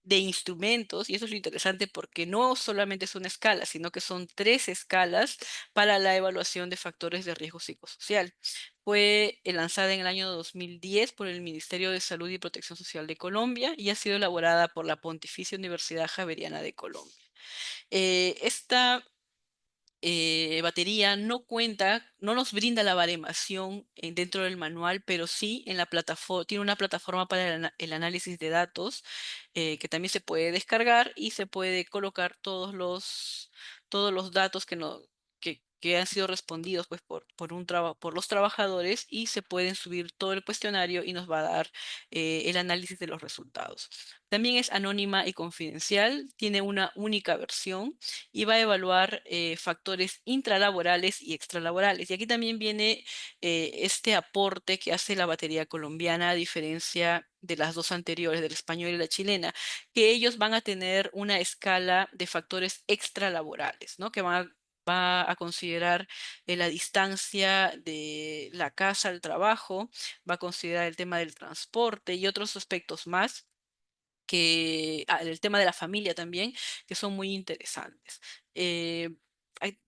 de instrumentos, y eso es lo interesante porque no solamente es una escala, sino que son 3 escalas para la evaluación de factores de riesgo psicosocial. Fue lanzada en el año 2010 por el Ministerio de Salud y Protección Social de Colombia y ha sido elaborada por la Pontificia Universidad Javeriana de Colombia. Esta batería no cuenta, no nos brinda la baremación dentro del manual, pero sí en la plataforma, tiene una plataforma para el análisis de datos que también se puede descargar y se puede colocar todos los datos que han sido respondidos pues, por los trabajadores, y se pueden subir todo el cuestionario y nos va a dar el análisis de los resultados. También es anónima y confidencial, tiene una única versión y va a evaluar factores intralaborales y extralaborales. Y aquí también viene este aporte que hace la batería colombiana, a diferencia de las dos anteriores, del español y la chilena, que ellos van a tener una escala de factores extralaborales, ¿no? Que va a considerar la distancia de la casa al trabajo, va a considerar el tema del transporte y otros aspectos más el tema de la familia también, que son muy interesantes. Eh,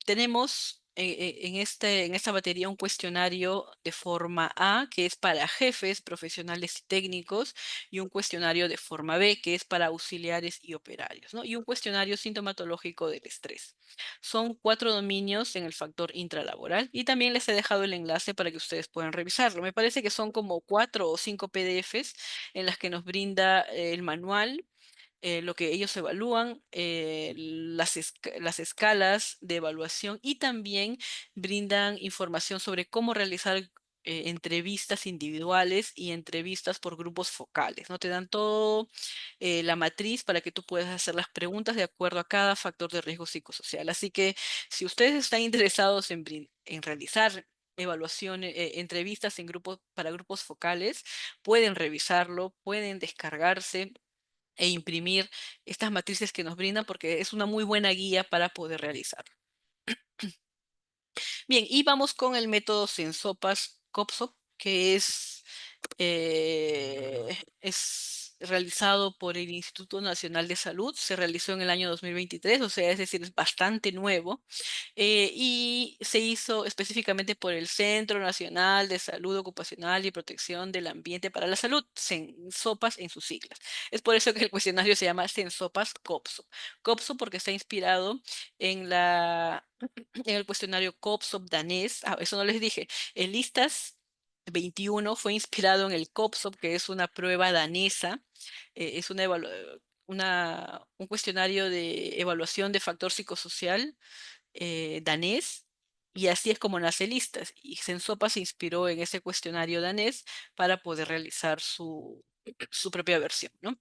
tenemos en esta batería un cuestionario de forma A, que es para jefes, profesionales y técnicos, y un cuestionario de forma B, que es para auxiliares y operarios, ¿no? Y un cuestionario sintomatológico del estrés. Son 4 dominios en el factor intralaboral, y también les he dejado el enlace para que ustedes puedan revisarlo. Me parece que son como 4 o 5 PDFs en las que nos brinda el manual, lo que ellos evalúan, las escalas de evaluación, y también brindan información sobre cómo realizar entrevistas individuales y entrevistas por grupos focales, ¿no? Te dan todo la matriz para que tú puedas hacer las preguntas de acuerdo a cada factor de riesgo psicosocial. Así que si ustedes están interesados en realizar evaluaciones, entrevistas para grupos focales, pueden revisarlo, pueden descargarse e imprimir estas matrices que nos brindan porque es una muy buena guía para poder realizarlo. Bien, y vamos con el método Sensopas-Copso, que es realizado por el Instituto Nacional de Salud, se realizó en el año 2023, o sea, es decir, es bastante nuevo, y se hizo específicamente por el Centro Nacional de Salud Ocupacional y Protección del Ambiente para la Salud, CENSOPAS en sus siglas. Es por eso que el cuestionario se llama CENSOPAS COPSOP. COPSOP porque está inspirado en en el cuestionario COPSOP danés. Ah, eso no les dije. El listas 21 fue inspirado en el COPSOP, que es una prueba danesa, es un cuestionario de evaluación de factor psicosocial danés, y así es como nace Listas. Y Sensopa se inspiró en ese cuestionario danés para poder realizar su propia versión, ¿no?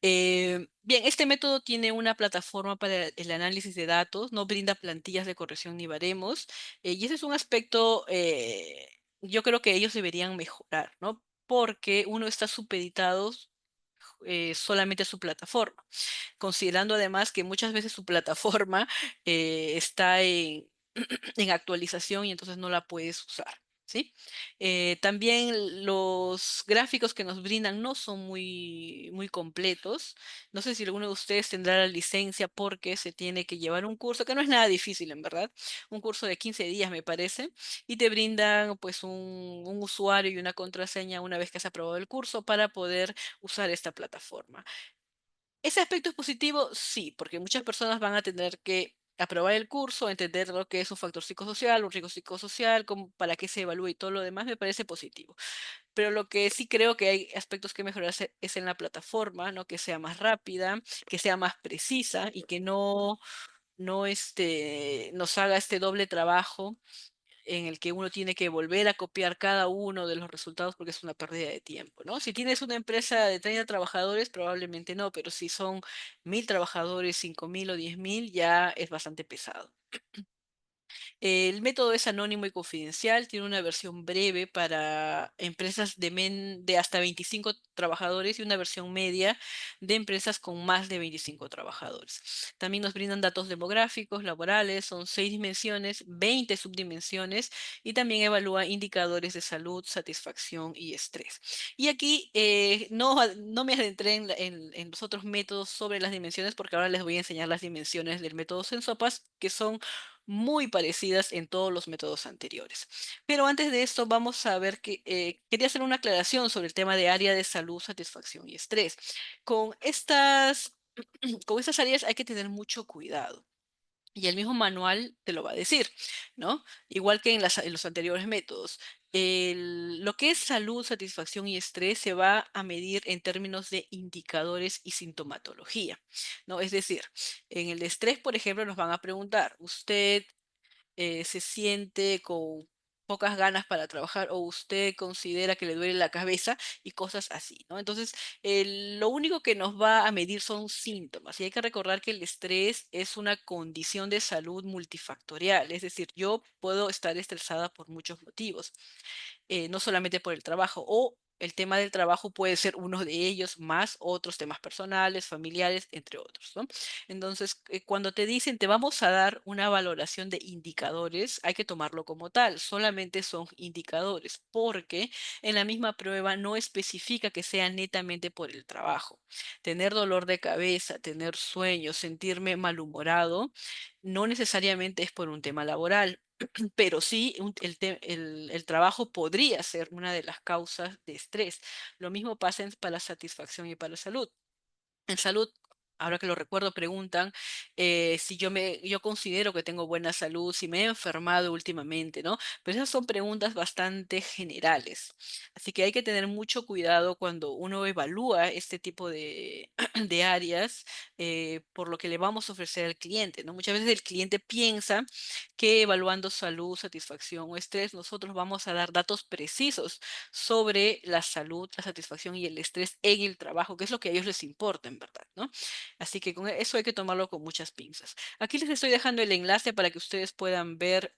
Bien, este método tiene una plataforma para el análisis de datos, no brinda plantillas de corrección ni baremos, y ese es un aspecto, yo creo que ellos deberían mejorar, ¿no? Porque uno está supeditado solamente a su plataforma, considerando además que muchas veces su plataforma está en actualización y entonces no la puedes usar. ¿Sí? También los gráficos que nos brindan no son muy completos. No sé si alguno de ustedes tendrá la licencia porque se tiene que llevar un curso, que no es nada difícil en verdad, un curso de 15 días me parece, y te brindan pues un usuario y una contraseña una vez que has aprobado el curso para poder usar esta plataforma. ¿Ese aspecto es positivo? Sí, porque muchas personas van a tener que aprobar el curso, entender lo que es un factor psicosocial, un riesgo psicosocial, para qué se evalúa y todo lo demás me parece positivo. Pero lo que sí creo que hay aspectos que mejorar es en la plataforma, ¿no? Que sea más rápida, que sea más precisa y que no nos haga este doble trabajo en el que uno tiene que volver a copiar cada uno de los resultados porque es una pérdida de tiempo, ¿no? Si tienes una empresa de 30 trabajadores, probablemente no, pero si son 1000 trabajadores, 5000 o 10.000, ya es bastante pesado. El método es anónimo y confidencial, tiene una versión breve para empresas de hasta 25 trabajadores y una versión media de empresas con más de 25 trabajadores. También nos brindan datos demográficos, laborales, son 6 dimensiones, 20 subdimensiones y también evalúa indicadores de salud, satisfacción y estrés. Y aquí no me adentré en los otros métodos sobre las dimensiones porque ahora les voy a enseñar las dimensiones del método Sensopas, que son muy parecidas en todos los métodos anteriores. Pero antes de esto, vamos a ver que quería hacer una aclaración sobre el tema de área de salud, satisfacción y estrés. Con con estas áreas hay que tener mucho cuidado. Y el mismo manual te lo va a decir, ¿no? Igual que en los anteriores métodos. Lo que es salud, satisfacción y estrés se va a medir en términos de indicadores y sintomatología, ¿no? Es decir, en el de estrés, por ejemplo, nos van a preguntar, ¿usted se siente con pocas ganas para trabajar o usted considera que le duele la cabeza y cosas así, ¿no? Entonces, lo único que nos va a medir son síntomas y hay que recordar que el estrés es una condición de salud multifactorial, es decir, yo puedo estar estresada por muchos motivos, no solamente por el trabajo, o el tema del trabajo puede ser uno de ellos, más otros temas personales, familiares, entre otros, ¿no? Entonces, cuando te dicen te vamos a dar una valoración de indicadores, hay que tomarlo como tal, solamente son indicadores, porque en la misma prueba no especifica que sea netamente por el trabajo. Tener dolor de cabeza, tener sueño, sentirme malhumorado, no necesariamente es por un tema laboral, pero sí el trabajo podría ser una de las causas de estrés. Lo mismo pasa para la satisfacción y para la salud. En salud, ahora que lo recuerdo, preguntan si yo considero que tengo buena salud, si me he enfermado últimamente, ¿no? Pero esas son preguntas bastante generales. Así que hay que tener mucho cuidado cuando uno evalúa este tipo de áreas por lo que le vamos a ofrecer al cliente, ¿no? Muchas veces el cliente piensa que evaluando salud, satisfacción o estrés, nosotros vamos a dar datos precisos sobre la salud, la satisfacción y el estrés en el trabajo, que es lo que a ellos les importa, en verdad, ¿no? Así que con eso hay que tomarlo con muchas pinzas. Aquí les estoy dejando el enlace para que ustedes puedan ver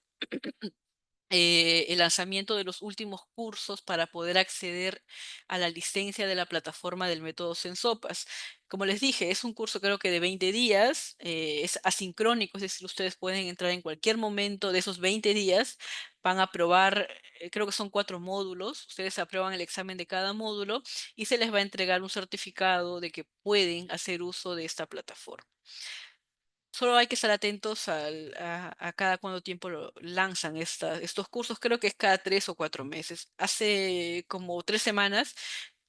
el lanzamiento de los últimos cursos para poder acceder a la licencia de la plataforma del método Sensopas. Como les dije, es un curso creo que de 20 días, es asincrónico, es decir, ustedes pueden entrar en cualquier momento de esos 20 días van a aprobar, creo que son 4 módulos, ustedes aprueban el examen de cada módulo y se les va a entregar un certificado de que pueden hacer uso de esta plataforma. Solo hay que estar atentos a cada cuánto tiempo lo lanzan estos cursos. Creo que es cada 3 o 4 meses. Hace como 3 semanas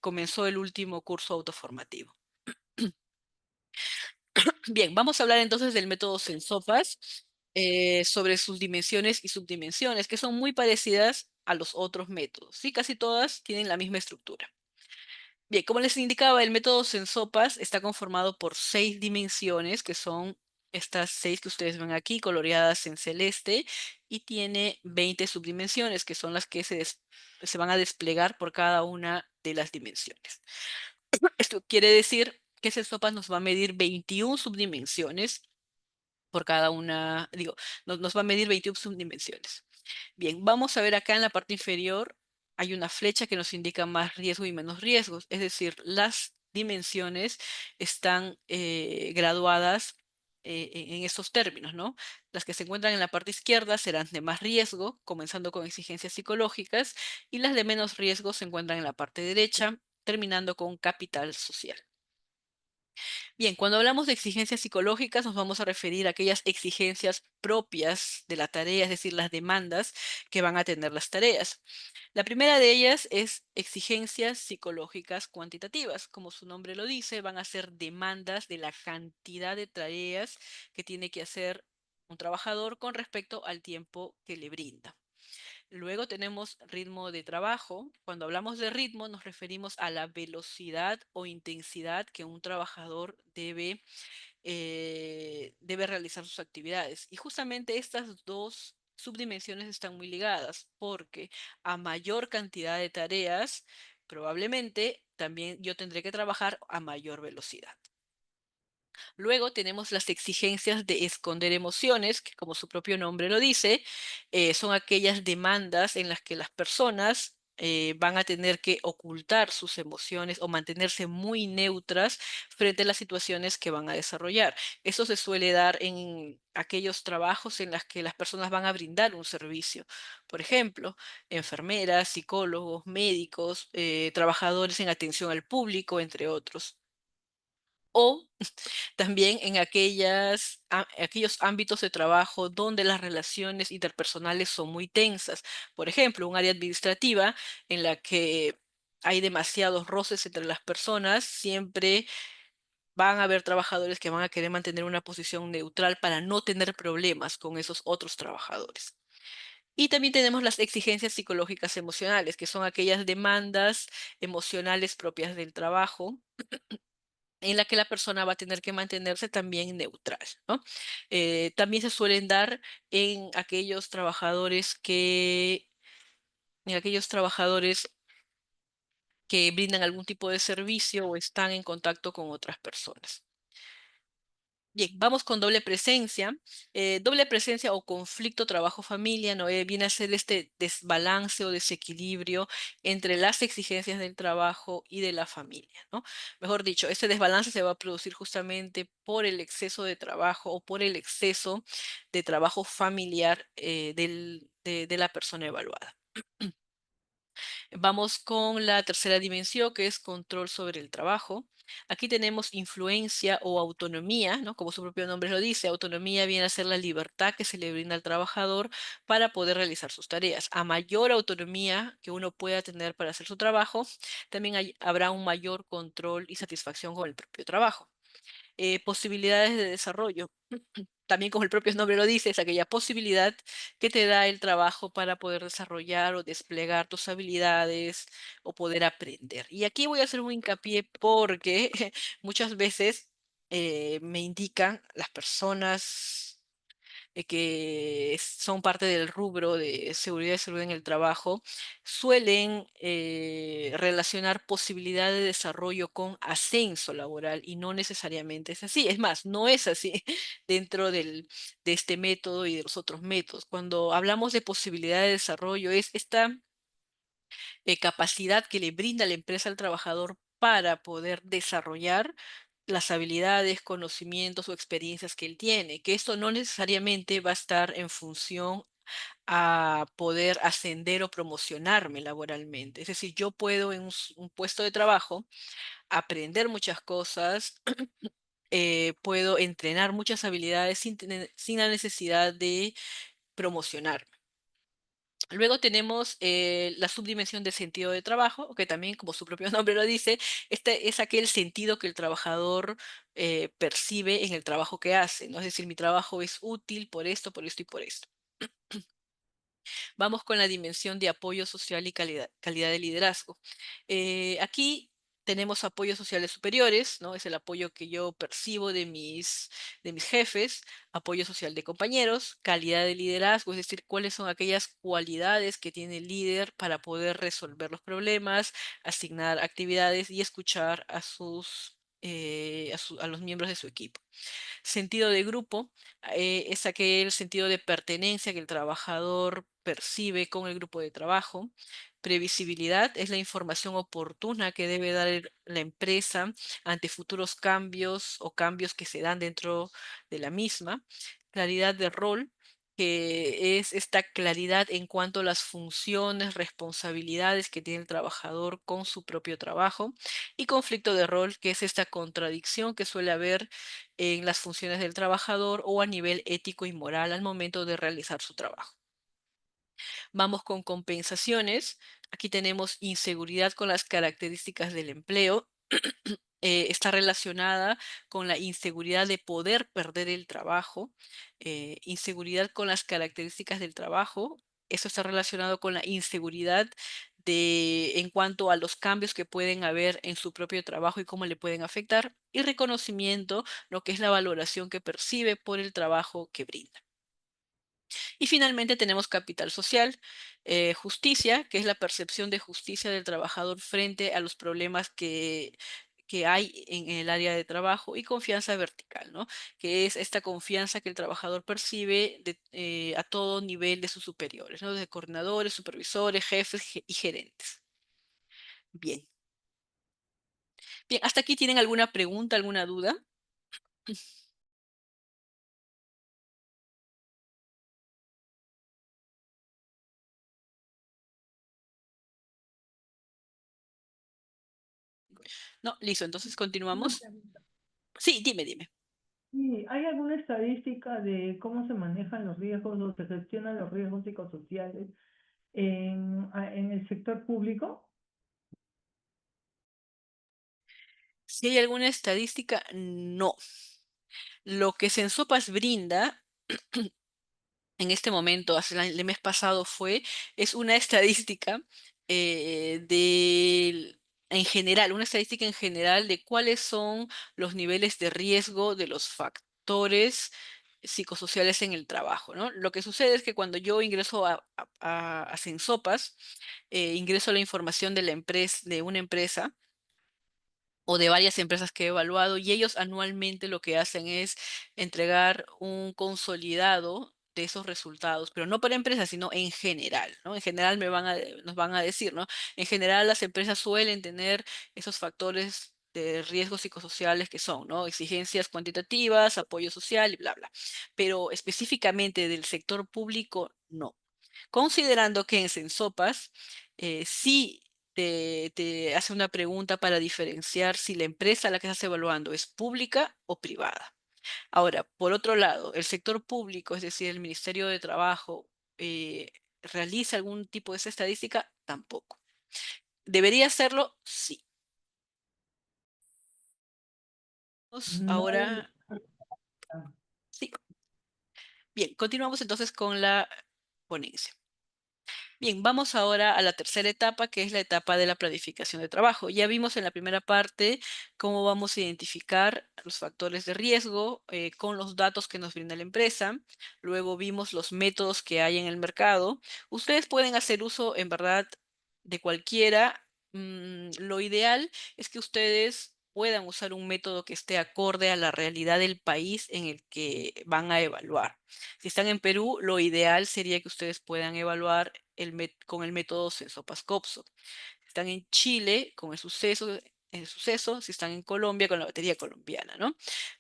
comenzó el último curso autoformativo. Bien, vamos a hablar entonces del método Sensopas, sobre sus dimensiones y subdimensiones, que son muy parecidas a los otros métodos. Sí, casi todas tienen la misma estructura. Bien, como les indicaba, el método Sensopas está conformado por 6 dimensiones, que son estas 6 que ustedes ven aquí, coloreadas en celeste, y tiene 20 subdimensiones, que son las que se van a desplegar por cada una de las dimensiones. Esto quiere decir que Sensopas nos va a medir 21 subdimensiones por cada una, digo, nos va a medir 21 subdimensiones. Bien, vamos a ver acá en la parte inferior hay una flecha que nos indica más riesgo y menos riesgos, es decir, las dimensiones están graduadas en estos términos, ¿no? Las que se encuentran en la parte izquierda serán de más riesgo, comenzando con exigencias psicológicas, y las de menos riesgo se encuentran en la parte derecha, terminando con capital social. Bien, cuando hablamos de exigencias psicológicas, nos vamos a referir a aquellas exigencias propias de la tarea, es decir, las demandas que van a tener las tareas. La primera de ellas es exigencias psicológicas cuantitativas. Como su nombre lo dice, van a ser demandas de la cantidad de tareas que tiene que hacer un trabajador con respecto al tiempo que le brinda. Luego tenemos ritmo de trabajo. Cuando hablamos de ritmo nos referimos a la velocidad o intensidad que un trabajador debe realizar sus actividades. Y justamente estas dos subdimensiones están muy ligadas porque a mayor cantidad de tareas, probablemente también yo tendré que trabajar a mayor velocidad. Luego tenemos las exigencias de esconder emociones, que como su propio nombre lo dice, son aquellas demandas en las que las personas van a tener que ocultar sus emociones o mantenerse muy neutras frente a las situaciones que van a desarrollar. Eso se suele dar en aquellos trabajos en los que las personas van a brindar un servicio. Por ejemplo, enfermeras, psicólogos, médicos, trabajadores en atención al público, entre otros. O también en aquellos ámbitos de trabajo donde las relaciones interpersonales son muy tensas. Por ejemplo, un área administrativa en la que hay demasiados roces entre las personas, siempre van a haber trabajadores que van a querer mantener una posición neutral para no tener problemas con esos otros trabajadores. Y también tenemos las exigencias psicológicas emocionales, que son aquellas demandas emocionales propias del trabajo en la que la persona va a tener que mantenerse también neutral, ¿no? También se suelen dar en aquellos trabajadores que brindan algún tipo de servicio o están en contacto con otras personas. Bien, vamos con doble presencia. Doble presencia o conflicto trabajo-familia, ¿no? Viene a ser este desbalance o desequilibrio entre las exigencias del trabajo y de la familia, ¿no? Mejor dicho, este desbalance se va a producir justamente por el exceso de trabajo o por el exceso de trabajo familiar de la persona evaluada. Vamos con la tercera dimensión, que es control sobre el trabajo. Aquí tenemos influencia o autonomía, ¿no? Como su propio nombre lo dice, autonomía viene a ser la libertad que se le brinda al trabajador para poder realizar sus tareas. A mayor autonomía que uno pueda tener para hacer su trabajo, también habrá un mayor control y satisfacción con el propio trabajo. Posibilidades de desarrollo. También como el propio nombre lo dice, es aquella posibilidad que te da el trabajo para poder desarrollar o desplegar tus habilidades o poder aprender. Y aquí voy a hacer un hincapié porque muchas veces me indican las personas que son parte del rubro de seguridad y salud en el trabajo, suelen relacionar posibilidad de desarrollo con ascenso laboral y no necesariamente es así. Es más, no es así dentro de este método y de los otros métodos. Cuando hablamos de posibilidad de desarrollo, es esta capacidad que le brinda la empresa al trabajador para poder desarrollar las habilidades, conocimientos o experiencias que él tiene, que esto no necesariamente va a estar en función a poder ascender o promocionarme laboralmente. Es decir, yo puedo en un puesto de trabajo aprender muchas cosas, puedo entrenar muchas habilidades sin la necesidad de promocionar. Luego tenemos la subdimensión de sentido de trabajo, que también, como su propio nombre lo dice, este es aquel sentido que el trabajador percibe en el trabajo que hace, ¿no? Es decir, mi trabajo es útil por esto y por esto. Vamos con la dimensión de apoyo social y calidad de liderazgo. Aquí tenemos apoyos sociales superiores, ¿no? Es el apoyo que yo percibo de mis jefes, apoyo social de compañeros, calidad de liderazgo, es decir, cuáles son aquellas cualidades que tiene el líder para poder resolver los problemas, asignar actividades y escuchar a a los miembros de su equipo. Sentido de grupo es aquel sentido de pertenencia que el trabajador percibe con el grupo de trabajo. Previsibilidad es la información oportuna que debe dar la empresa ante futuros cambios o cambios que se dan dentro de la misma. Claridad de rol, que es esta claridad en cuanto a las funciones, responsabilidades que tiene el trabajador con su propio trabajo. Y conflicto de rol, que es esta contradicción que suele haber en las funciones del trabajador o a nivel ético y moral al momento de realizar su trabajo. Vamos con compensaciones. Aquí tenemos inseguridad con las características del empleo. Está relacionada con la inseguridad de poder perder el trabajo, inseguridad con las características del trabajo. Eso está relacionado con la inseguridad en cuanto a los cambios que pueden haber en su propio trabajo y cómo le pueden afectar. Y reconocimiento, lo que es la valoración que percibe por el trabajo que brinda. Y finalmente tenemos capital social, justicia, que es la percepción de justicia del trabajador frente a los problemas que hay en el área de trabajo, y confianza vertical, ¿no? Que es esta confianza que el trabajador percibe a todo nivel de sus superiores, ¿no? De coordinadores, supervisores, jefes y gerentes. Bien. Bien, ¿hasta aquí tienen alguna pregunta, alguna duda? No, listo, entonces Una continuamos. pregunta. Sí, dime. Sí, ¿hay alguna estadística de cómo se manejan los riesgos o se gestionan los riesgos psicosociales en el sector público? Si hay alguna estadística, no. Lo que Sensopas brinda en este momento, el mes pasado es una estadística en general, una estadística en general de cuáles son los niveles de riesgo de los factores psicosociales en el trabajo, ¿no? Lo que sucede es que cuando yo ingreso a Sensopas, ingreso la información de la empresa, de una empresa o de varias empresas que he evaluado, y ellos anualmente lo que hacen es entregar un consolidado de esos resultados, pero no para empresas, sino en general, ¿no? En general nos van a decir, ¿no? En general las empresas suelen tener esos factores de riesgos psicosociales que son, ¿no? Exigencias cuantitativas, apoyo social y bla, bla. Pero específicamente del sector público, no. Considerando que en Sensopas sí te hace una pregunta para diferenciar si la empresa a la que estás evaluando es pública o privada. Ahora, por otro lado, el sector público, es decir, el Ministerio de Trabajo, ¿realiza algún tipo de esa estadística? Tampoco. ¿Debería hacerlo? Sí. No hay. Ahora, sí. Bien, continuamos entonces con la ponencia. Bien, vamos ahora a la tercera etapa, que es la etapa de la planificación de trabajo. Ya vimos en la primera parte cómo vamos a identificar los factores de riesgo con los datos que nos brinda la empresa. Luego vimos los métodos que hay en el mercado. Ustedes pueden hacer uso, en verdad, de cualquiera. Lo ideal es que ustedes puedan usar un método que esté acorde a la realidad del país en el que van a evaluar. Si están en Perú, lo ideal sería que ustedes puedan evaluar con el método Censopas-Copso. Si están en Chile, con el suceso, en suceso, si están en Colombia, con la batería colombiana, ¿no?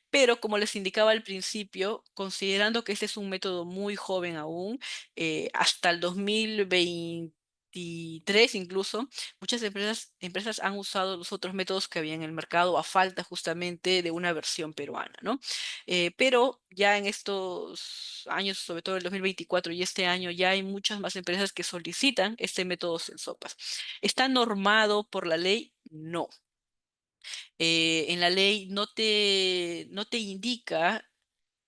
Pero como les indicaba al principio, considerando que este es un método muy joven aún, hasta el 2023 incluso, muchas empresas han usado los otros métodos que había en el mercado a falta justamente de una versión peruana, ¿no? Pero ya en estos años, sobre todo el 2024 y este año, ya hay muchas más empresas que solicitan este método en sopas. ¿Está normado por la ley? No. En la ley no te indica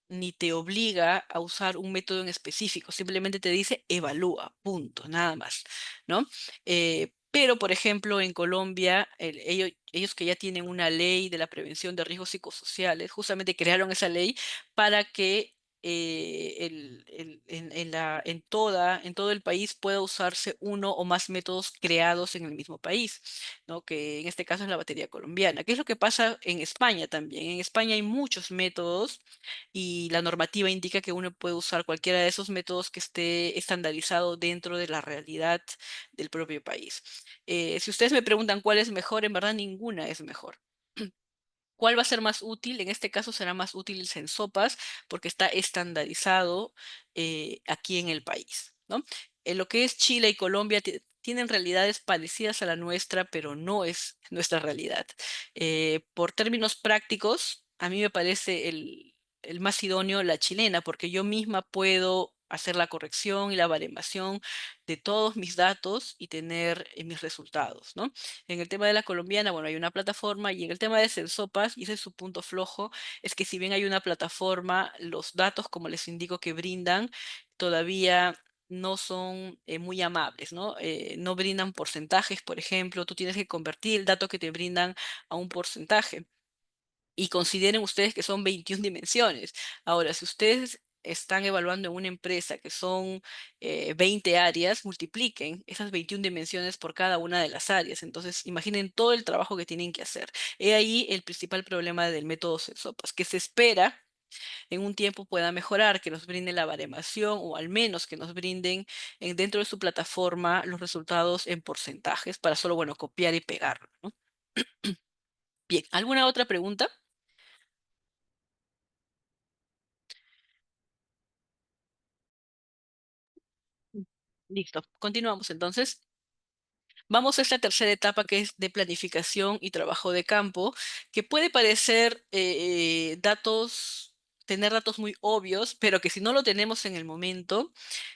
ni te obliga a usar un método en específico, simplemente te dice evalúa, punto, nada más, ¿no? Pero, por ejemplo, en Colombia, ellos que ya tienen una ley de la prevención de riesgos psicosociales, justamente crearon esa ley para que en todo el país pueda usarse uno o más métodos creados en el mismo país, ¿no? Que en este caso es la batería colombiana. ¿Qué es lo que pasa en España también? En España hay muchos métodos y la normativa indica que uno puede usar cualquiera de esos métodos que esté estandarizado dentro de la realidad del propio país. Si ustedes me preguntan cuál es mejor, en verdad ninguna es mejor. ¿Cuál va a ser más útil? En este caso será más útil el Sensopas porque está estandarizado aquí en el país, ¿no? En lo que es Chile y Colombia tienen realidades parecidas a la nuestra, pero no es nuestra realidad. Por términos prácticos, a mí me parece el más idóneo la chilena, porque yo misma puedo hacer la corrección y la baremación de todos mis datos y tener mis resultados, ¿no? En el tema de la colombiana, bueno, hay una plataforma y en el tema de Sensopas, y ese es su punto flojo, es que si bien hay una plataforma, los datos, como les indico, que brindan, todavía no son muy amables, ¿no? No brindan porcentajes, por ejemplo, tú tienes que convertir el dato que te brindan a un porcentaje y consideren ustedes que son 21 dimensiones. Ahora, si ustedes están evaluando en una empresa que son 20 áreas, multipliquen esas 21 dimensiones por cada una de las áreas. Entonces, imaginen todo el trabajo que tienen que hacer. He ahí el principal problema del método Sensopas, que se espera en un tiempo pueda mejorar, que nos brinden la baremación o al menos que nos brinden dentro de su plataforma los resultados en porcentajes para solo, bueno, copiar y pegarlo, ¿no? Bien, ¿alguna otra pregunta? Listo, continuamos entonces. Vamos a esta tercera etapa que es de planificación y trabajo de campo, que puede parecer tener datos muy obvios, pero que si no lo tenemos en el momento,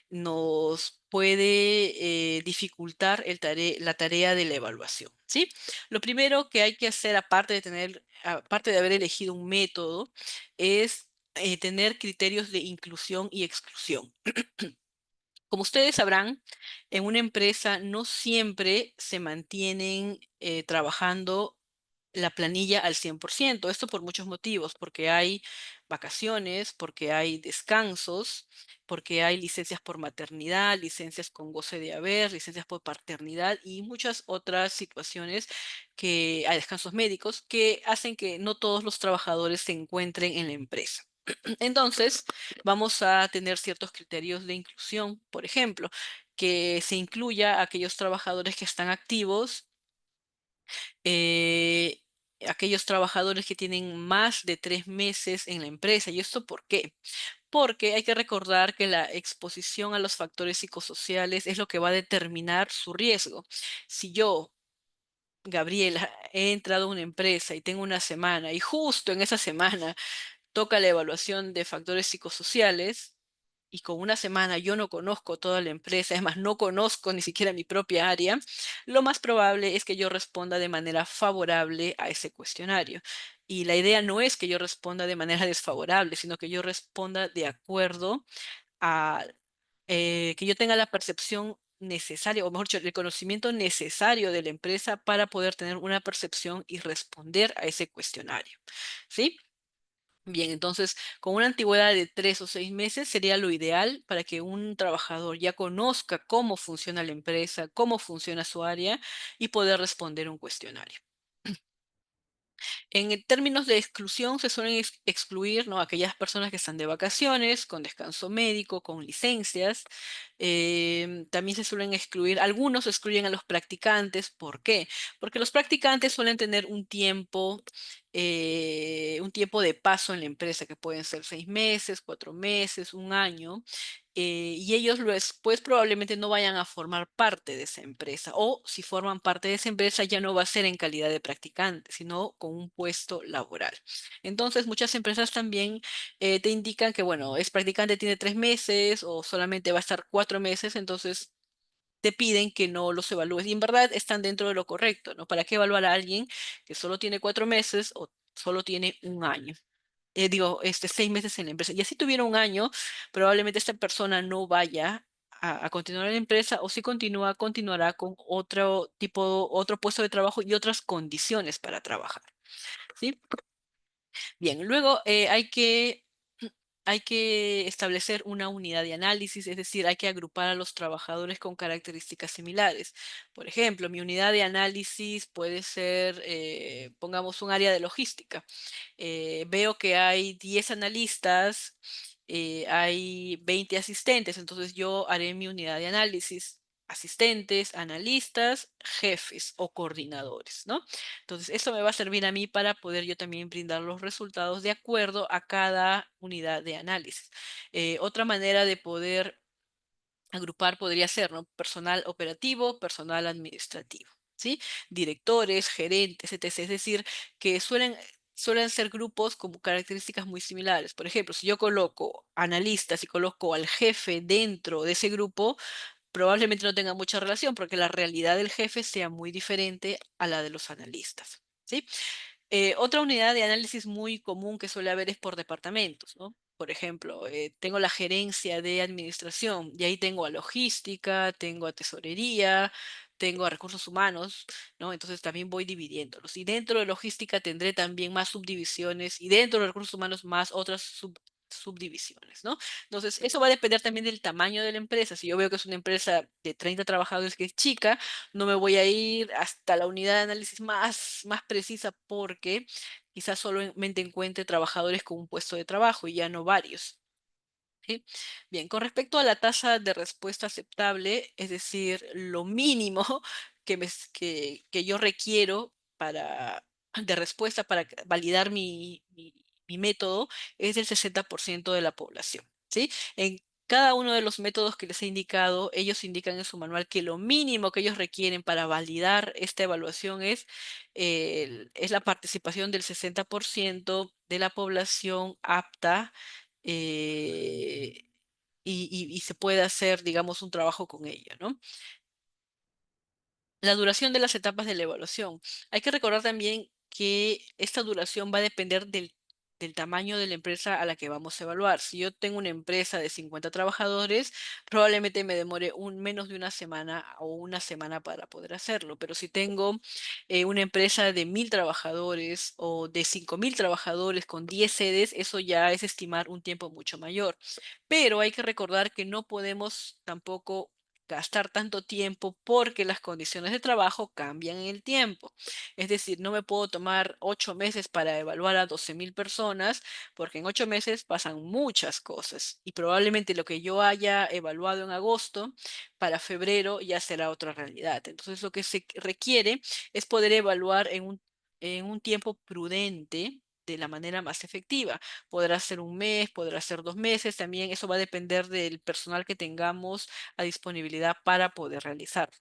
nos puede dificultar la tarea de la evaluación, ¿sí? Lo primero que hay que hacer, aparte de haber elegido un método, es tener criterios de inclusión y exclusión. Como ustedes sabrán, en una empresa no siempre se mantienen trabajando la planilla al 100%. Esto por muchos motivos, porque hay vacaciones, porque hay descansos, porque hay licencias por maternidad, licencias con goce de haber, licencias por paternidad y muchas otras situaciones que hay descansos médicos que hacen que no todos los trabajadores se encuentren en la empresa. Entonces, vamos a tener ciertos criterios de inclusión, por ejemplo, que se incluya a aquellos trabajadores que están activos, eh, aquellos trabajadores que tienen más de 3 meses en la empresa. ¿Y esto por qué? Porque hay que recordar que la exposición a los factores psicosociales es lo que va a determinar su riesgo. Si yo, Gabriela, he entrado a una empresa y tengo una semana y justo en esa semana toca la evaluación de factores psicosociales y con una semana yo no conozco toda la empresa, es más, no conozco ni siquiera mi propia área, lo más probable es que yo responda de manera favorable a ese cuestionario. Y la idea no es que yo responda de manera desfavorable, sino que yo responda de acuerdo a que yo tenga la percepción necesaria, o mejor dicho, el conocimiento necesario de la empresa para poder tener una percepción y responder a ese cuestionario. ¿Sí? Bien, entonces, con una antigüedad de 3 o 6 meses sería lo ideal para que un trabajador ya conozca cómo funciona la empresa, cómo funciona su área y poder responder un cuestionario. En términos de exclusión, se suelen excluir, ¿no?, aquellas personas que están de vacaciones, con descanso médico, con licencias. También se suelen excluir, algunos excluyen a los practicantes. ¿Por qué? Porque los practicantes suelen tener un tiempo de paso en la empresa, que pueden ser 6 meses, 4 meses, un año, y ellos después probablemente no vayan a formar parte de esa empresa, o si forman parte de esa empresa ya no va a ser en calidad de practicante, sino con un puesto laboral. Entonces, muchas empresas también te indican que, bueno, es practicante, tiene 3 meses o solamente va a estar 4 meses, entonces te piden que no los evalúes. Y en verdad están dentro de lo correcto, ¿no? ¿Para qué evaluar a alguien que solo tiene 4 meses o solo tiene un año? 6 meses en la empresa. Y así tuviera un año, probablemente esta persona no vaya a continuar en la empresa, o si continúa, continuará con otro puesto de trabajo y otras condiciones para trabajar, ¿sí? Bien, luego hay que establecer una unidad de análisis, es decir, hay que agrupar a los trabajadores con características similares. Por ejemplo, mi unidad de análisis puede ser, pongamos, un área de logística. Veo que hay 10 analistas, hay 20 asistentes, entonces yo haré mi unidad de análisis: asistentes, analistas, jefes o coordinadores, ¿no? Entonces, eso me va a servir a mí para poder yo también brindar los resultados de acuerdo a cada unidad de análisis. Otra manera de poder agrupar podría ser, ¿no?, personal operativo, personal administrativo, ¿sí? Directores, gerentes, etc. Es decir, que suelen ser grupos con características muy similares. Por ejemplo, si yo coloco analistas y coloco al jefe dentro de ese grupo, probablemente no tenga mucha relación, porque la realidad del jefe sea muy diferente a la de los analistas, ¿sí? Otra unidad de análisis muy común que suele haber es por departamentos, ¿no? Por ejemplo, tengo la gerencia de administración y ahí tengo a logística, tengo a tesorería, tengo a recursos humanos, ¿no? Entonces también voy dividiéndolos. Y dentro de logística tendré también más subdivisiones, y dentro de recursos humanos más otras subdivisiones, ¿no? Entonces, eso va a depender también del tamaño de la empresa. Si yo veo que es una empresa de 30 trabajadores que es chica, no me voy a ir hasta la unidad de análisis más precisa, porque quizás solamente encuentre trabajadores con un puesto de trabajo y ya no varios. ¿Sí? Bien, con respecto a la tasa de respuesta aceptable, es decir, lo mínimo que yo requiero de respuesta para validar mi método, es del 60% de la población, ¿sí? En cada uno de los métodos que les he indicado, ellos indican en su manual que lo mínimo que ellos requieren para validar esta evaluación es la participación del 60% de la población apta, eh, y se puede hacer, digamos, un trabajo con ella, ¿no? La duración de las etapas de la evaluación. Hay que recordar también que esta duración va a depender del tamaño de la empresa a la que vamos a evaluar. Si yo tengo una empresa de 50 trabajadores, probablemente me demore menos de una semana o una semana para poder hacerlo. Pero si tengo una empresa de 1.000 trabajadores o de 5.000 trabajadores con 10 sedes, eso ya es estimar un tiempo mucho mayor. Pero hay que recordar que no podemos tampoco gastar tanto tiempo, porque las condiciones de trabajo cambian en el tiempo. Es decir, no me puedo tomar 8 meses para evaluar a 12.000 personas, porque en 8 meses pasan muchas cosas y probablemente lo que yo haya evaluado en agosto, para febrero ya será otra realidad. Entonces, lo que se requiere es poder evaluar en un tiempo prudente, de la manera más efectiva. Podrá ser un mes, podrá ser 2 meses, también eso va a depender del personal que tengamos a disponibilidad para poder realizar.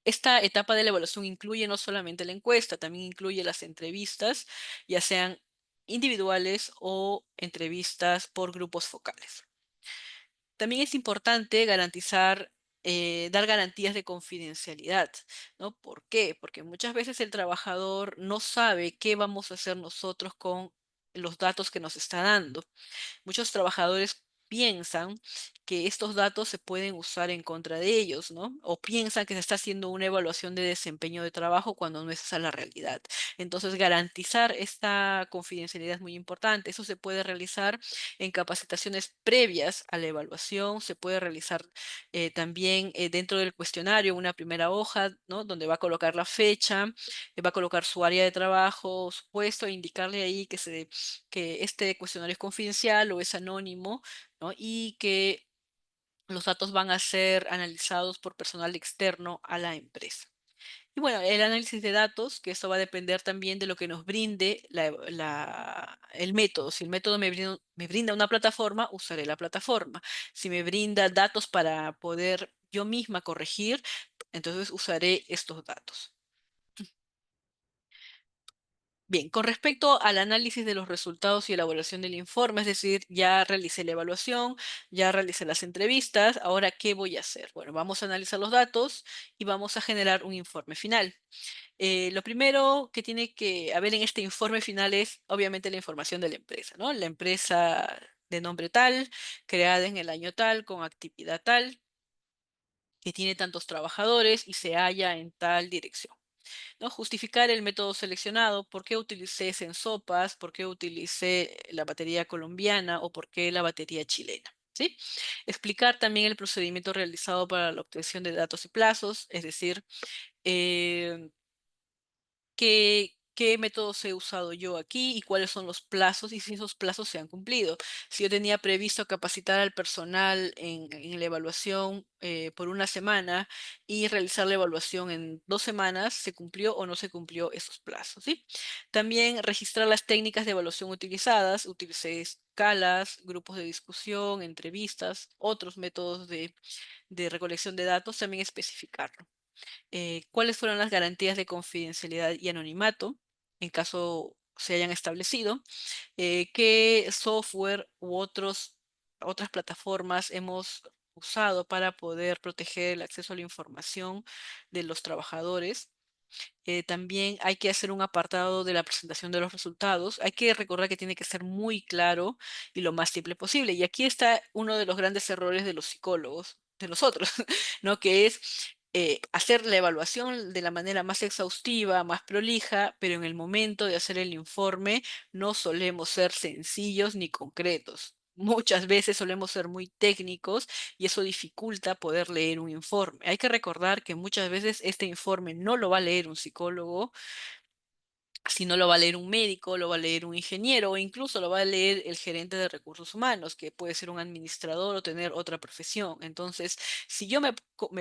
Esta etapa de la evaluación incluye no solamente la encuesta, también incluye las entrevistas, ya sean individuales o entrevistas por grupos focales. También es importante dar garantías de confidencialidad, ¿no? ¿Por qué? Porque muchas veces el trabajador no sabe qué vamos a hacer nosotros con los datos que nos está dando. Muchos trabajadores piensan que estos datos se pueden usar en contra de ellos, ¿no? O piensan que se está haciendo una evaluación de desempeño de trabajo cuando no es esa la realidad. Entonces, garantizar esta confidencialidad es muy importante. Eso se puede realizar en capacitaciones previas a la evaluación, se puede realizar también dentro del cuestionario una primera hoja, ¿no? Donde va a colocar la fecha, va a colocar su área de trabajo, su puesto, e indicarle ahí que este cuestionario es confidencial o es anónimo, ¿no? Y que los datos van a ser analizados por personal externo a la empresa. Y bueno, el análisis de datos, que esto va a depender también de lo que nos brinde el método. Si el método me brinda una plataforma, usaré la plataforma. Si me brinda datos para poder yo misma corregir, entonces usaré estos datos. Bien, con respecto al análisis de los resultados y elaboración del informe, es decir, ya realicé la evaluación, ya realicé las entrevistas, ahora, ¿qué voy a hacer? Bueno, vamos a analizar los datos y vamos a generar un informe final. Lo primero que tiene que haber en este informe final es, obviamente, la información de la empresa, ¿no? La empresa de nombre tal, creada en el año tal, con actividad tal, que tiene tantos trabajadores y se halla en tal dirección. ¿No? Justificar el método seleccionado, por qué utilicé Sensopas, por qué utilicé la batería colombiana o por qué la batería chilena. ¿Sí? Explicar también el procedimiento realizado para la obtención de datos y plazos, es decir, eh, qué métodos he usado yo aquí y cuáles son los plazos y si esos plazos se han cumplido. Si yo tenía previsto capacitar al personal en la evaluación por una semana y realizar la evaluación en 2 semanas, ¿se cumplió o no se cumplió esos plazos? ¿Sí? También registrar las técnicas de evaluación utilizadas. Utilicé escalas, grupos de discusión, entrevistas, otros métodos de recolección de datos, también especificarlo. Cuáles fueron las garantías de confidencialidad y anonimato en caso se hayan establecido, qué software u otras plataformas hemos usado para poder proteger el acceso a la información de los trabajadores. También hay que hacer un apartado de la presentación de los resultados. Hay que recordar que tiene que ser muy claro y lo más simple posible. Y aquí está uno de los grandes errores de los psicólogos, de nosotros, ¿no? Que es hacer la evaluación de la manera más exhaustiva, más prolija, pero en el momento de hacer el informe no solemos ser sencillos ni concretos. Muchas veces solemos ser muy técnicos y eso dificulta poder leer un informe. Hay que recordar que muchas veces este informe no lo va a leer un psicólogo, si no lo va a leer un médico, lo va a leer un ingeniero o incluso lo va a leer el gerente de recursos humanos, que puede ser un administrador o tener otra profesión. Entonces, si yo me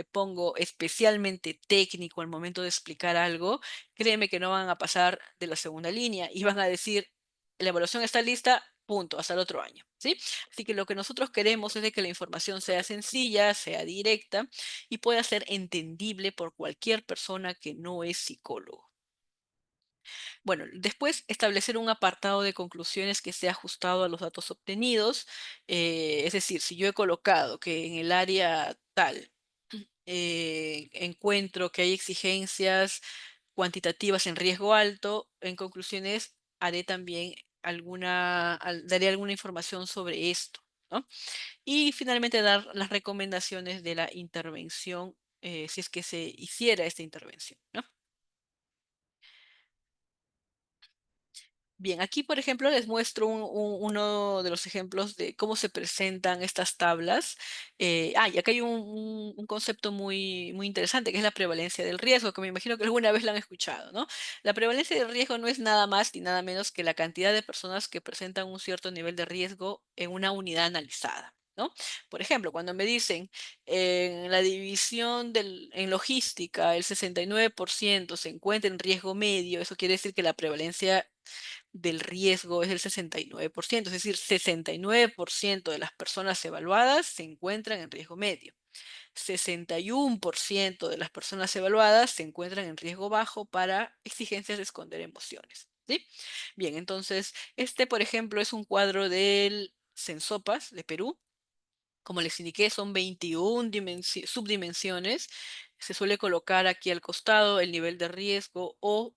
pongo especialmente técnico al momento de explicar algo, créeme que no van a pasar de la segunda línea y van a decir, la evaluación está lista, punto, hasta el otro año, ¿sí? Así que lo que nosotros queremos es de que la información sea sencilla, sea directa y pueda ser entendible por cualquier persona que no es psicólogo. Bueno, después establecer un apartado de conclusiones que sea ajustado a los datos obtenidos. Es decir, si yo he colocado que en el área tal encuentro que hay exigencias cuantitativas en riesgo alto, en conclusiones haré también daré alguna información sobre esto, ¿no? Y finalmente dar las recomendaciones de la intervención, si es que se hiciera esta intervención, ¿no? Bien, aquí por ejemplo les muestro uno de los ejemplos de cómo se presentan estas tablas. Y acá hay un concepto muy interesante que es la prevalencia del riesgo, que me imagino que alguna vez lo han escuchado, ¿no? La prevalencia del riesgo no es nada más ni nada menos que la cantidad de personas que presentan un cierto nivel de riesgo en una unidad analizada, ¿no? Por ejemplo, cuando me dicen en la división en logística el 69% se encuentra en riesgo medio, eso quiere decir que la prevalencia del riesgo es el 69%, es decir, 69% de las personas evaluadas se encuentran en riesgo medio. 61% de las personas evaluadas se encuentran en riesgo bajo para exigencias de esconder emociones. ¿Sí? Bien, entonces, este, por ejemplo, es un cuadro del Sensopas de Perú. Como les indiqué, son 21 subdimensiones. Se suele colocar aquí al costado el nivel de riesgo o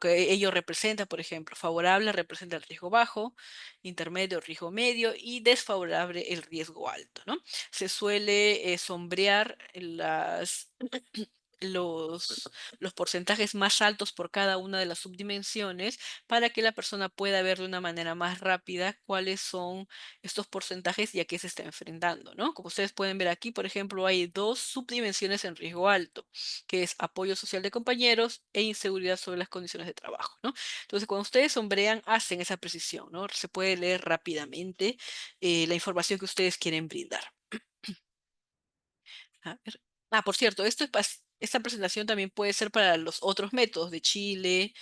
que ello representa, por ejemplo, favorable representa el riesgo bajo, intermedio riesgo medio y desfavorable el riesgo alto, ¿no? Se suele sombrear los, los porcentajes más altos por cada una de las subdimensiones para que la persona pueda ver de una manera más rápida cuáles son estos porcentajes y a qué se está enfrentando, ¿no? Como ustedes pueden ver aquí, por ejemplo, hay dos subdimensiones en riesgo alto, que es apoyo social de compañeros e inseguridad sobre las condiciones de trabajo, ¿no? Entonces, cuando ustedes sombrean, hacen esa precisión, ¿no? Se puede leer rápidamente la información que ustedes quieren brindar. A ver. Ah, por cierto, esta presentación también puede ser para los otros métodos de Chile,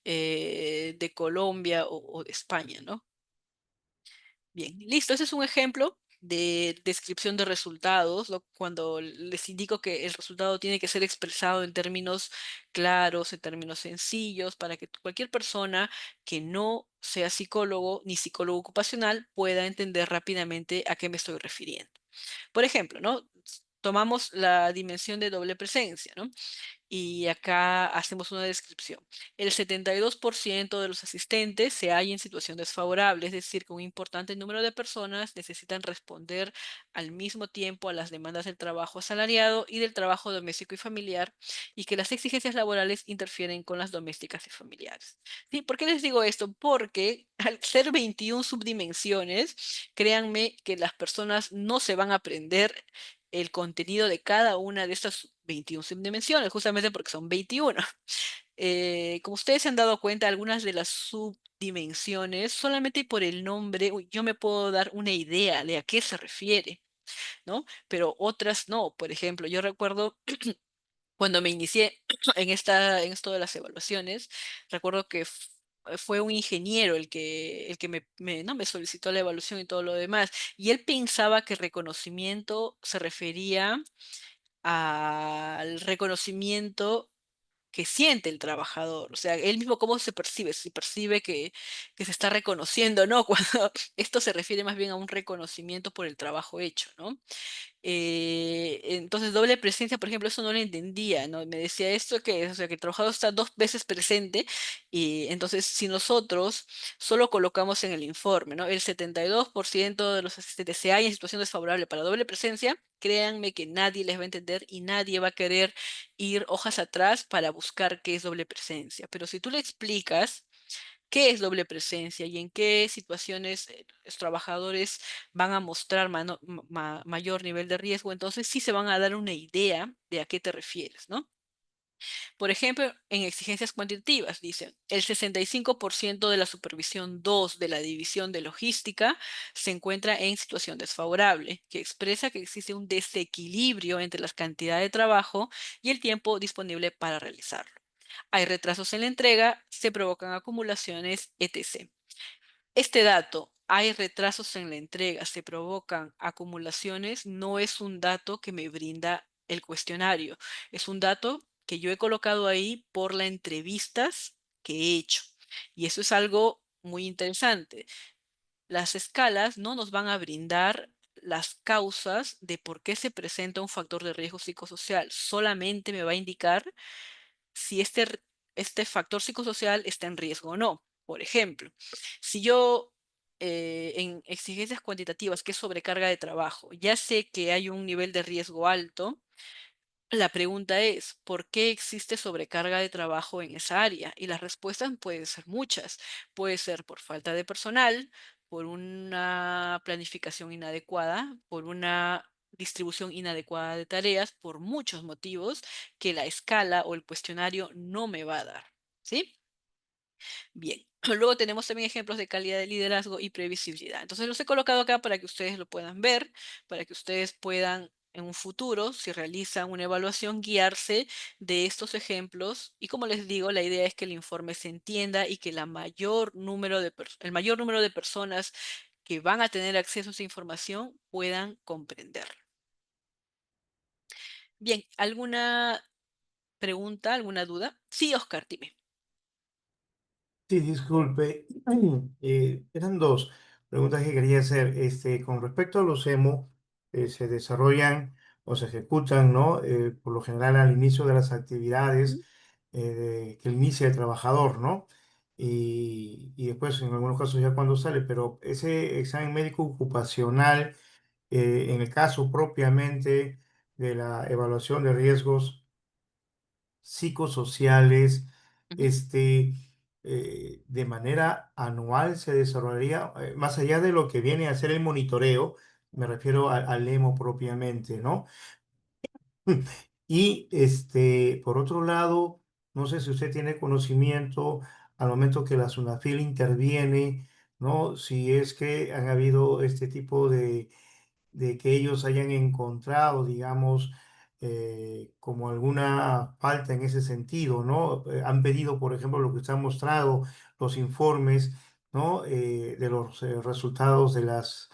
de Colombia o de España, ¿no? Bien, listo. Ese es un ejemplo de descripción de resultados, cuando les indico que el resultado tiene que ser expresado en términos claros, en términos sencillos, para que cualquier persona que no sea psicólogo ni psicólogo ocupacional pueda entender rápidamente a qué me estoy refiriendo. Por ejemplo, ¿no? Tomamos la dimensión de doble presencia, ¿no? Y acá hacemos una descripción. El 72% de los asistentes se halla en situación desfavorable, es decir, que un importante número de personas necesitan responder al mismo tiempo a las demandas del trabajo asalariado y del trabajo doméstico y familiar, y que las exigencias laborales interfieren con las domésticas y familiares. ¿Sí? ¿Por qué les digo esto? Porque al ser 21 subdimensiones, créanme que las personas no se van a aprender el contenido de cada una de estas 21 subdimensiones, justamente porque son 21. Como ustedes se han dado cuenta, algunas de las subdimensiones, solamente por el nombre, yo me puedo dar una idea de a qué se refiere, ¿no? Pero otras no. Por ejemplo, yo recuerdo cuando me inicié en esto de las evaluaciones, recuerdo que fue un ingeniero el que ¿no? me solicitó la evaluación y todo lo demás, y él pensaba que reconocimiento se refería al reconocimiento que siente el trabajador, o sea, él mismo cómo se percibe, si percibe que se está reconociendo, ¿no? Cuando esto se refiere más bien a un reconocimiento por el trabajo hecho, ¿no? Entonces, doble presencia, por ejemplo, eso no lo entendía, ¿no? Me decía esto que, o sea, que el trabajador está dos veces presente y entonces si nosotros solo colocamos en el informe, ¿no? El 72% de los asistentes se halla en situación desfavorable para doble presencia, créanme que nadie les va a entender y nadie va a querer ir hojas atrás para buscar qué es doble presencia. Pero si tú le explicas qué es doble presencia y en qué situaciones los trabajadores van a mostrar mayor nivel de riesgo, entonces sí se van a dar una idea de a qué te refieres, ¿no? Por ejemplo, en exigencias cuantitativas, dicen, el 65% de la supervisión 2 de la división de logística se encuentra en situación desfavorable, que expresa que existe un desequilibrio entre la cantidad de trabajo y el tiempo disponible para realizarlo. Hay retrasos en la entrega, se provocan acumulaciones, etc. Este dato, hay retrasos en la entrega, se provocan acumulaciones, no es un dato que me brinda el cuestionario, es un dato que yo he colocado ahí por las entrevistas que he hecho. Y eso es algo muy interesante. Las escalas no nos van a brindar las causas de por qué se presenta un factor de riesgo psicosocial, solamente me va a indicar si este factor psicosocial está en riesgo o no. Por ejemplo, si yo en exigencias cuantitativas, que es sobrecarga de trabajo, ya sé que hay un nivel de riesgo alto, la pregunta es, ¿por qué existe sobrecarga de trabajo en esa área? Y las respuestas pueden ser muchas. Puede ser por falta de personal, por una planificación inadecuada, por una distribución inadecuada de tareas, por muchos motivos que la escala o el cuestionario no me va a dar. ¿Sí? Bien. Luego tenemos también ejemplos de calidad de liderazgo y previsibilidad. Entonces los he colocado acá para que ustedes lo puedan ver, para que ustedes puedan en un futuro, si realizan una evaluación, guiarse de estos ejemplos. Y como les digo, la idea es que el informe se entienda y que el mayor número de personas que van a tener acceso a esa información puedan comprenderlo. Bien, ¿alguna pregunta, alguna duda? Sí, Oscar, dime. Sí, disculpe. Eran dos preguntas que quería hacer. Con respecto a los EMO, se desarrollan o se ejecutan, ¿no? Por lo general al inicio de las actividades. que inicia el trabajador, ¿no? Y después en algunos casos ya cuando sale, pero ese examen médico ocupacional, en el caso propiamente de la evaluación de riesgos psicosociales, Ujú. este, de manera anual se desarrollaría, más allá de lo que viene a ser el monitoreo, me refiero al EMO propiamente, ¿no? Y por otro lado, no sé si usted tiene conocimiento al momento que la SUNAFIL interviene, ¿no? Si es que han habido este tipo de que ellos hayan encontrado, digamos, como alguna falta en ese sentido, ¿no? Han pedido, por ejemplo, lo que usted ha mostrado, los informes, ¿no? De los resultados de las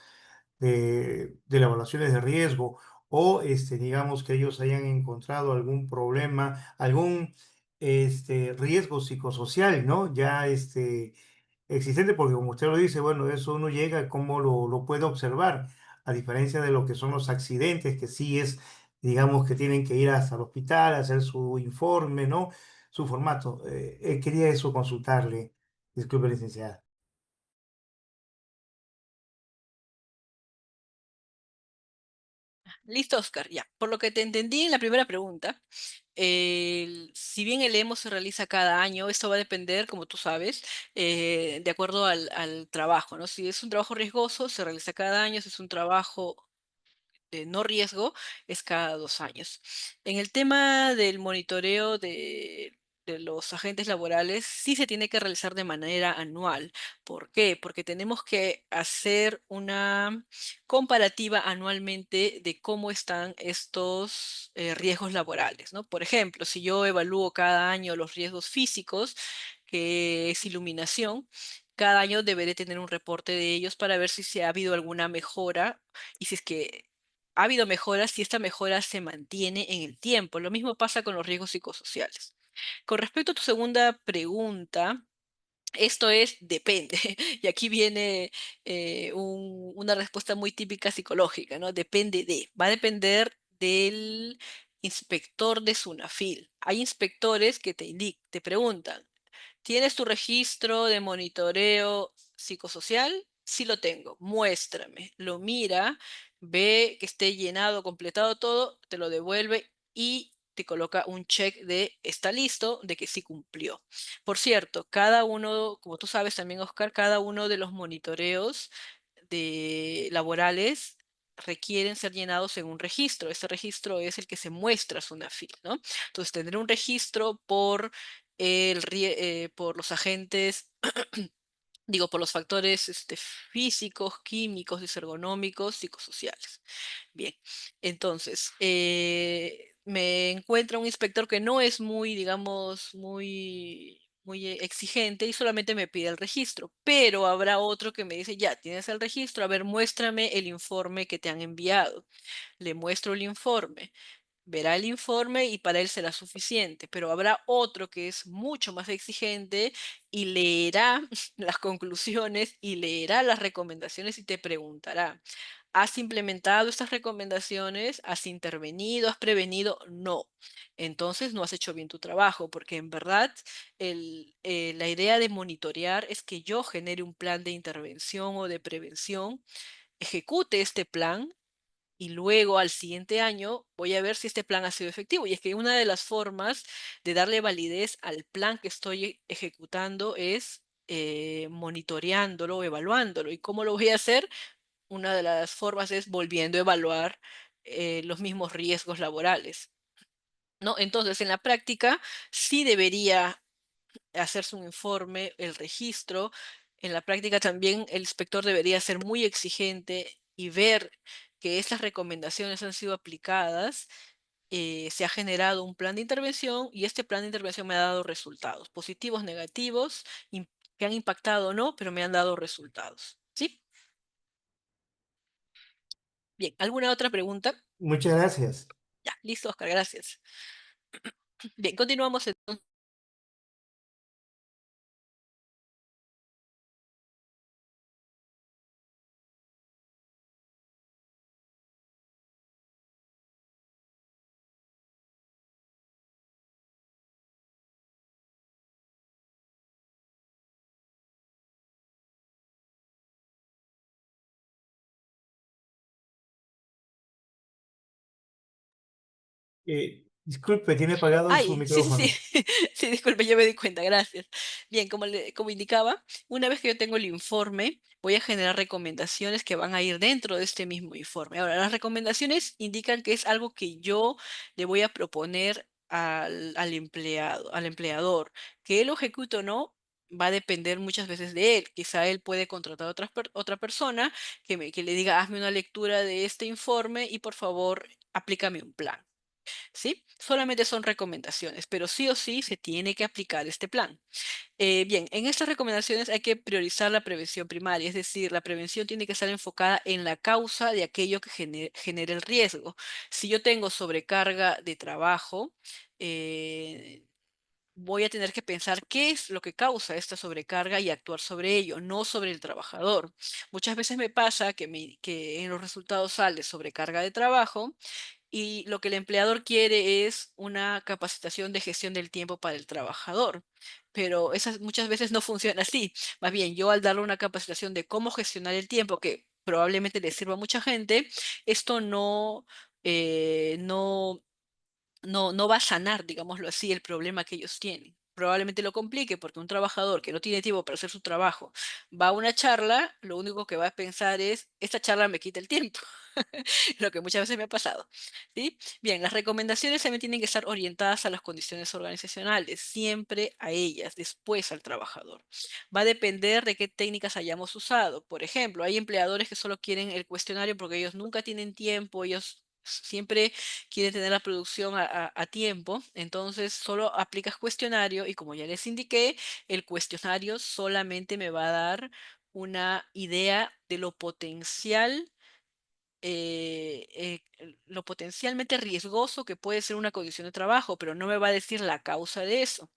evaluaciones de riesgo, o digamos que ellos hayan encontrado algún problema, algún riesgo psicosocial, ¿no? Ya existente, porque como usted lo dice, bueno, eso uno llega, cómo lo puede observar, a diferencia de lo que son los accidentes, que sí es, digamos, que tienen que ir hasta el hospital, hacer su informe, ¿no? Su formato. Quería eso consultarle. Disculpe, licenciada. Listo, Oscar, ya. Por lo que te entendí en la primera pregunta, si bien el EMO se realiza cada año, esto va a depender, como tú sabes, de acuerdo al trabajo, ¿no? Si es un trabajo riesgoso, se realiza cada año. Si es un trabajo de no riesgo, es cada 2 años. En el tema del monitoreo de los agentes laborales, sí se tiene que realizar de manera anual. ¿Por qué? Porque tenemos que hacer una comparativa anualmente de cómo están estos riesgos laborales, ¿no? Por ejemplo, si yo evalúo cada año los riesgos físicos, que es iluminación, cada año deberé tener un reporte de ellos para ver si se ha habido alguna mejora y si es que ha habido mejoras, si esta mejora se mantiene en el tiempo. Lo mismo pasa con los riesgos psicosociales. Con respecto a tu segunda pregunta, esto es depende. Y aquí viene una respuesta muy típica psicológica, ¿no? Depende de. Va a depender del inspector de SUNAFIL. Hay inspectores que te preguntan, ¿tienes tu registro de monitoreo psicosocial? Sí lo tengo. Muéstrame. Lo mira, ve que esté llenado, completado todo, te lo devuelve y te coloca un check de está listo, de que sí cumplió. Por cierto, cada uno, como tú sabes también, Oscar, cada uno de los monitoreos de laborales requieren ser llenados en un registro. Ese registro es el que se muestra a SUNAFIL, ¿no? Entonces, tener un registro por los agentes, digo, por los factores físicos, químicos, disergonómicos, psicosociales. Bien, entonces, me encuentra un inspector que no es muy, digamos, muy exigente y solamente me pide el registro, pero habrá otro que me dice, ya, tienes el registro, a ver, muéstrame el informe que te han enviado. Le muestro el informe, verá el informe y para él será suficiente, pero habrá otro que es mucho más exigente y leerá las conclusiones y leerá las recomendaciones y te preguntará, ¿has implementado estas recomendaciones? ¿Has intervenido? ¿Has prevenido? No. Entonces no has hecho bien tu trabajo, porque en verdad la idea de monitorear es que yo genere un plan de intervención o de prevención, ejecute este plan y luego al siguiente año voy a ver si este plan ha sido efectivo. Y es que una de las formas de darle validez al plan que estoy ejecutando es monitoreándolo, evaluándolo. ¿Y cómo lo voy a hacer? Una de las formas es volviendo a evaluar los mismos riesgos laborales, ¿no? Entonces, en la práctica, sí debería hacerse un informe, el registro. En la práctica también el inspector debería ser muy exigente y ver que estas recomendaciones han sido aplicadas. Se ha generado un plan de intervención y este plan de intervención me ha dado resultados, positivos, negativos, que han impactado o no, pero me han dado resultados. ¿Sí? Bien, ¿alguna otra pregunta? Muchas gracias. Ya, listo, Oscar, gracias. Bien, continuamos entonces. Disculpe, tiene apagado su Ay, sí, sí, sí. micrófono. Sí, disculpe, yo me di cuenta, gracias. Bien, como indicaba, una vez que yo tengo el informe, voy a generar recomendaciones que van a ir dentro de este mismo informe. Ahora, las recomendaciones indican que es algo que yo le voy a proponer al empleado, al empleador. Que él lo ejecute o no, va a depender muchas veces de él. Quizá él puede contratar a otra persona que le diga, hazme una lectura de este informe y por favor, aplícame un plan. ¿Sí? Solamente son recomendaciones, pero sí o sí se tiene que aplicar este plan. Bien, en estas recomendaciones hay que priorizar la prevención primaria, es decir, la prevención tiene que estar enfocada en la causa de aquello que genere el riesgo. Si yo tengo sobrecarga de trabajo, eh, voy a tener que pensar qué es lo que causa esta sobrecarga y actuar sobre ello, no sobre el trabajador. Muchas veces me pasa que en los resultados sale sobrecarga de trabajo y lo que el empleador quiere es una capacitación de gestión del tiempo para el trabajador. Pero esas muchas veces no funciona así. Más bien, yo al darle una capacitación de cómo gestionar el tiempo, que probablemente le sirva a mucha gente, esto no va a sanar, digámoslo así, el problema que ellos tienen. Probablemente lo complique porque un trabajador que no tiene tiempo para hacer su trabajo va a una charla, lo único que va a pensar es, esta charla me quita el tiempo. Lo que muchas veces me ha pasado. ¿Sí? Bien, las recomendaciones también tienen que estar orientadas a las condiciones organizacionales, siempre a ellas, después al trabajador. Va a depender de qué técnicas hayamos usado. Por ejemplo, hay empleadores que solo quieren el cuestionario porque ellos nunca tienen tiempo, ellos siempre quieren tener la producción a tiempo, entonces solo aplicas cuestionario y como ya les indiqué, el cuestionario solamente me va a dar una idea de lo potencialmente riesgoso que puede ser una condición de trabajo, pero no me va a decir la causa de eso.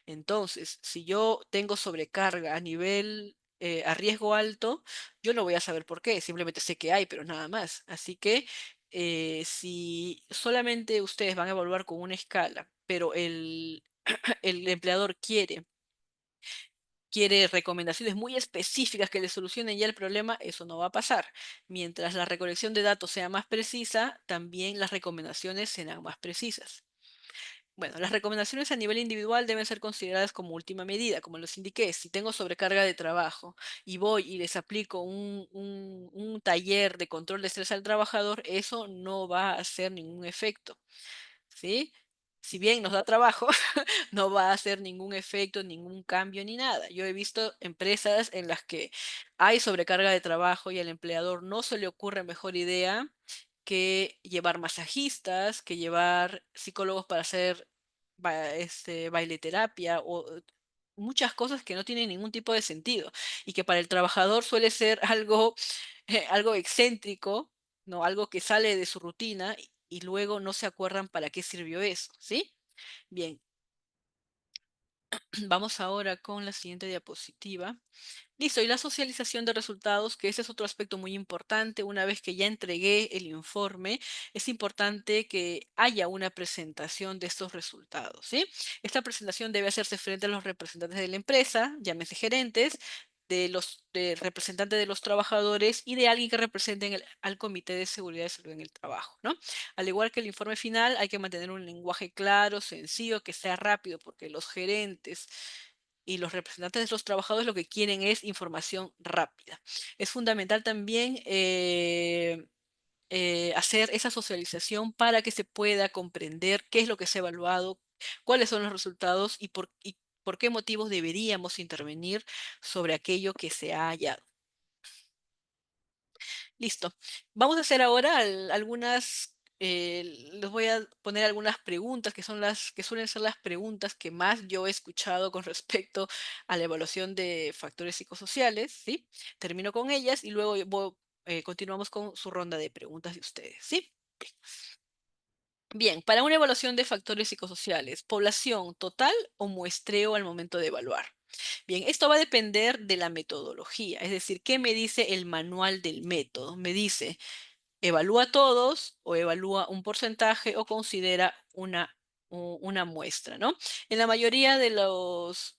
Entonces, si yo tengo sobrecarga a riesgo alto, yo no voy a saber por qué, simplemente sé que hay, pero nada más. Así que si solamente ustedes van a evaluar con una escala, pero el empleador quiere recomendaciones muy específicas que le solucionen ya el problema, eso no va a pasar. Mientras la recolección de datos sea más precisa, también las recomendaciones serán más precisas. Bueno, las recomendaciones a nivel individual deben ser consideradas como última medida, como les indiqué. Si tengo sobrecarga de trabajo y voy y les aplico un taller de control de estrés al trabajador, eso no va a hacer ningún efecto. ¿Sí? Si bien nos da trabajo, no va a hacer ningún efecto, ningún cambio ni nada. Yo he visto empresas en las que hay sobrecarga de trabajo y al empleador no se le ocurre mejor idea que llevar masajistas, que llevar psicólogos para hacer baileterapia o muchas cosas que no tienen ningún tipo de sentido y que para el trabajador suele ser algo, algo excéntrico, ¿no? Algo que sale de su rutina y luego no se acuerdan para qué sirvió eso, ¿sí? Bien, vamos ahora con la siguiente diapositiva. Listo, y la socialización de resultados, que ese es otro aspecto muy importante. Una vez que ya entregué el informe, es importante que haya una presentación de estos resultados, ¿sí? Esta presentación debe hacerse frente a los representantes de la empresa, llámese gerentes, de representantes de los trabajadores y de alguien que represente al Comité de Seguridad y Salud en el Trabajo, ¿no? Al igual que el informe final, hay que mantener un lenguaje claro, sencillo, que sea rápido, porque los gerentes y los representantes de los trabajadores lo que quieren es información rápida. Es fundamental también hacer esa socialización para que se pueda comprender qué es lo que se ha evaluado, cuáles son los resultados y por qué motivos deberíamos intervenir sobre aquello que se ha hallado. Listo. Vamos a hacer ahora les voy a poner algunas preguntas que son las que suelen ser las preguntas que más yo he escuchado con respecto a la evaluación de factores psicosociales, ¿sí? Termino con ellas y luego continuamos con su ronda de preguntas de ustedes, ¿sí? Bien, para una evaluación de factores psicosociales, ¿población total o muestreo al momento de evaluar? Bien, esto va a depender de la metodología, es decir, ¿qué me dice el manual del método? Me dice, evalúa a todos o evalúa un porcentaje o considera una muestra, ¿no? En la mayoría de los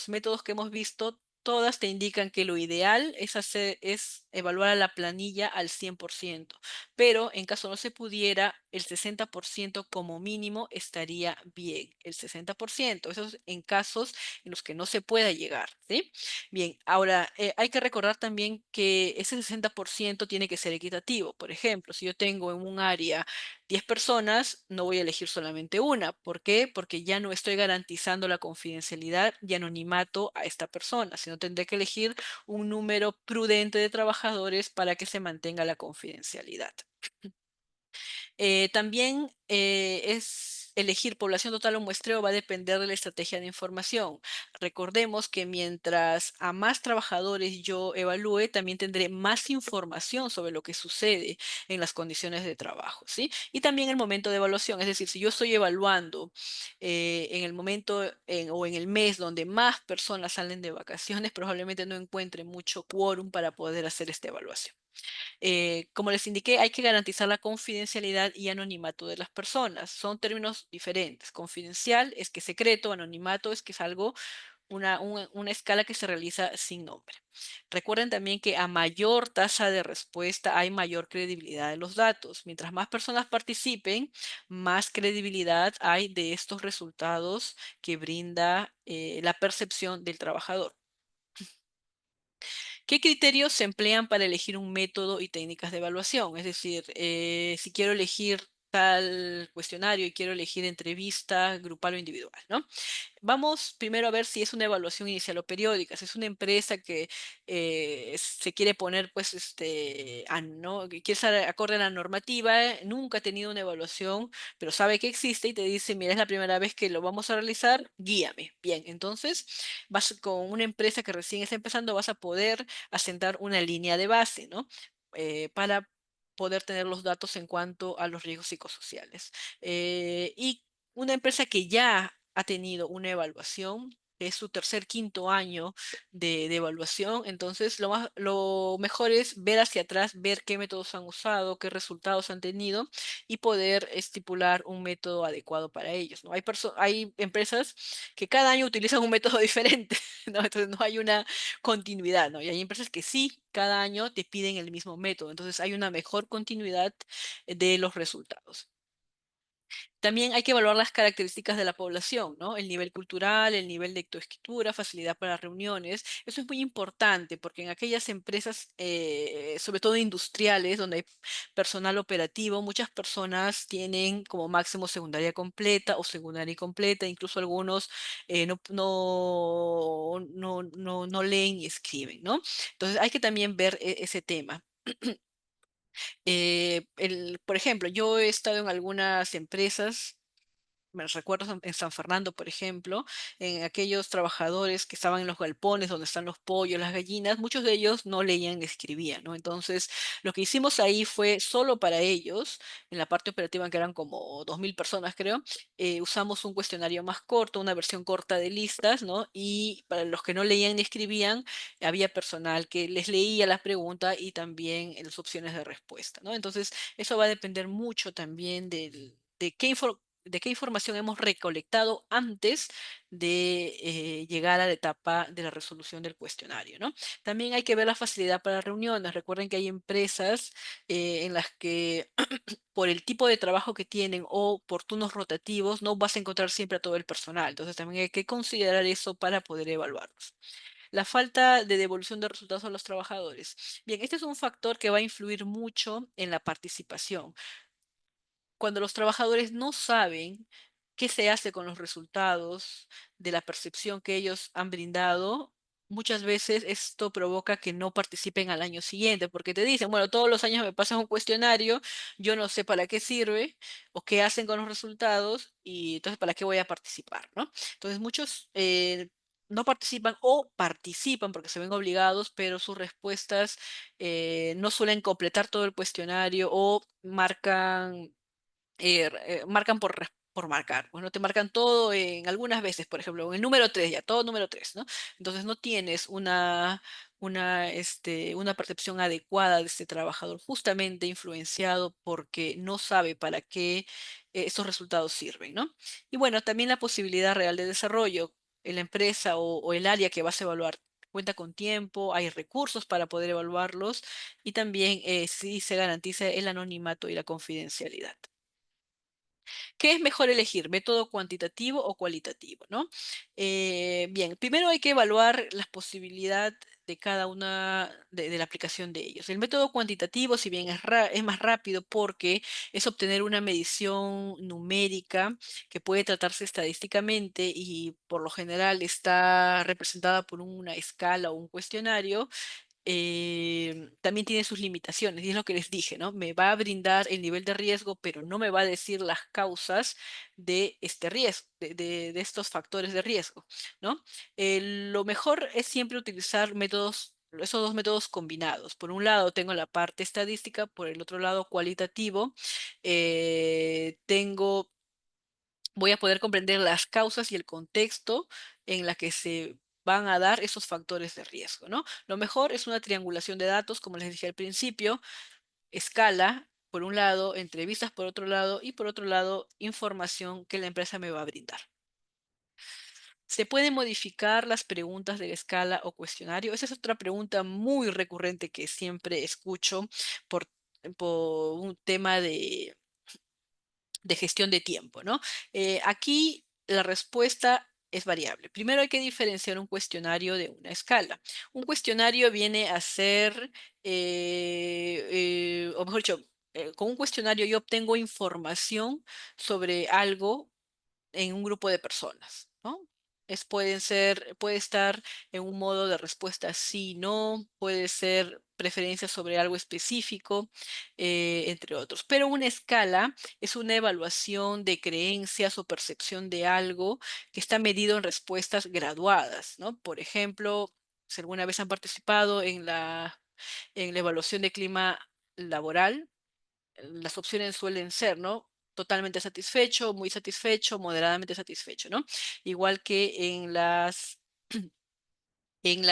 métodos que hemos visto, todas te indican que lo ideal es evaluar a la planilla al 100%, pero en caso no se pudiera, el 60% como mínimo estaría bien. El 60%, eso es en casos en los que no se pueda llegar, ¿sí? Bien, ahora hay que recordar también que ese 60% tiene que ser equitativo. Por ejemplo, si yo tengo en un área 10 personas, no voy a elegir solamente una. ¿Por qué? Porque ya no estoy garantizando la confidencialidad y anonimato a esta persona, sino tendré que elegir un número prudente de trabajadores para que se mantenga la confidencialidad. También es elegir población total o muestreo va a depender de la estrategia de información. Recordemos que mientras a más trabajadores yo evalúe, también tendré más información sobre lo que sucede en las condiciones de trabajo, ¿sí? Y también el momento de evaluación, es decir, si yo estoy evaluando en el momento o en el mes donde más personas salen de vacaciones, probablemente no encuentre mucho quórum para poder hacer esta evaluación. Como les indiqué, hay que garantizar la confidencialidad y anonimato de las personas. Son términos diferentes. Confidencial es que es secreto, anonimato es que es algo, una escala que se realiza sin nombre. Recuerden también que a mayor tasa de respuesta hay mayor credibilidad de los datos. Mientras más personas participen, más credibilidad hay de estos resultados que brinda la percepción del trabajador. ¿Qué criterios se emplean para elegir un método y técnicas de evaluación? Es decir, si quiero elegir tal cuestionario y quiero elegir entrevista grupal o individual, ¿no? Vamos primero a ver si es una evaluación inicial o periódica. Si es una empresa que se quiere poner, pues, ¿no? Que quiere estar acorde a la normativa, nunca ha tenido una evaluación, pero sabe que existe y te dice, mira, es la primera vez que lo vamos a realizar, guíame. Bien, entonces vas con una empresa que recién está empezando, vas a poder asentar una línea de base, ¿no? Para poder tener los datos en cuanto a los riesgos psicosociales. Y una empresa que ya ha tenido una evaluación, que es su tercer, quinto año de evaluación, entonces lo mejor es ver hacia atrás, ver qué métodos han usado, qué resultados han tenido y poder estipular un método adecuado para ellos, ¿no? Hay empresas que cada año utilizan un método diferente, ¿no? Entonces no hay una continuidad, ¿no? Y hay empresas que sí, cada año te piden el mismo método, entonces hay una mejor continuidad de los resultados. También hay que evaluar las características de la población, ¿no? El nivel cultural, el nivel de lectoescritura, facilidad para reuniones. Eso es muy importante porque en aquellas empresas, sobre todo industriales, donde hay personal operativo, muchas personas tienen como máximo secundaria completa o secundaria incompleta, incluso algunos no leen y escriben, ¿no? Entonces hay que también ver ese tema. Por ejemplo, yo he estado en algunas empresas, me recuerdo en San Fernando, por ejemplo, en aquellos trabajadores que estaban en los galpones donde están los pollos, las gallinas, muchos de ellos no leían ni escribían, ¿no? Entonces, lo que hicimos ahí fue solo para ellos, en la parte operativa, que eran como 2000 personas, creo, usamos un cuestionario más corto, una versión corta de listas, ¿no? Y para los que no leían ni escribían, había personal que les leía la pregunta y también las opciones de respuesta, ¿no? Entonces, eso va a depender mucho también de qué información hemos recolectado antes de llegar a la etapa de la resolución del cuestionario, ¿no? También hay que ver la facilidad para reuniones. Recuerden que hay empresas en las que por el tipo de trabajo que tienen o por turnos rotativos no vas a encontrar siempre a todo el personal. Entonces también hay que considerar eso para poder evaluarlos. La falta de devolución de resultados a los trabajadores. Bien, este es un factor que va a influir mucho en la participación. Cuando los trabajadores no saben qué se hace con los resultados de la percepción que ellos han brindado, muchas veces esto provoca que no participen al año siguiente, porque te dicen, bueno, todos los años me pasan un cuestionario, yo no sé para qué sirve o qué hacen con los resultados y entonces para qué voy a participar, ¿no? Entonces muchos no participan o participan porque se ven obligados, pero sus respuestas no suelen completar todo el cuestionario o marcan por marcar. Bueno, te marcan todo en algunas veces, por ejemplo, en el número 3 ya, todo número 3, ¿no? Entonces no tienes una percepción adecuada de este trabajador, justamente influenciado porque no sabe para qué estos resultados sirven, ¿no? Y bueno, también la posibilidad real de desarrollo en la empresa o el área que vas a evaluar. cuenta con tiempo, hay recursos para poder evaluarlos y también sí se garantiza el anonimato y la confidencialidad. ¿Qué es mejor elegir, método cuantitativo o cualitativo, ¿no? Bien, primero hay que evaluar la posibilidad de cada una de la aplicación de ellos. El método cuantitativo, si bien es más rápido porque es obtener una medición numérica que puede tratarse estadísticamente y por lo general está representada por una escala o un cuestionario, también tiene sus limitaciones, y es lo que les dije, ¿no? Me va a brindar el nivel de riesgo, pero no me va a decir las causas de este riesgo, de estos factores de riesgo, ¿no? Lo mejor es siempre utilizar métodos, esos dos métodos combinados. Por un lado tengo la parte estadística, por el otro lado cualitativo. Voy a poder comprender las causas y el contexto en la que se van a dar esos factores de riesgo, ¿no? Lo mejor es una triangulación de datos, como les dije al principio, escala por un lado, entrevistas por otro lado y por otro lado, información que la empresa me va a brindar. ¿Se pueden modificar las preguntas de la escala o cuestionario? Esa es otra pregunta muy recurrente que siempre escucho por, por un tema de gestión de tiempo, ¿no? Aquí la respuesta es variable. Primero hay que diferenciar un cuestionario de una escala. Un cuestionario viene a ser, o mejor dicho, con un cuestionario yo obtengo información sobre algo en un grupo de personas, ¿no? Puede estar en un modo de respuesta sí, no, puede ser preferencias sobre algo específico, entre otros. Pero una escala es una evaluación de creencias o percepción de algo que está medido en respuestas graduadas, ¿no? Por ejemplo, si alguna vez han participado en la evaluación de clima laboral, las opciones suelen ser, ¿no? Totalmente satisfecho, muy satisfecho, moderadamente satisfecho, ¿no? Igual que en la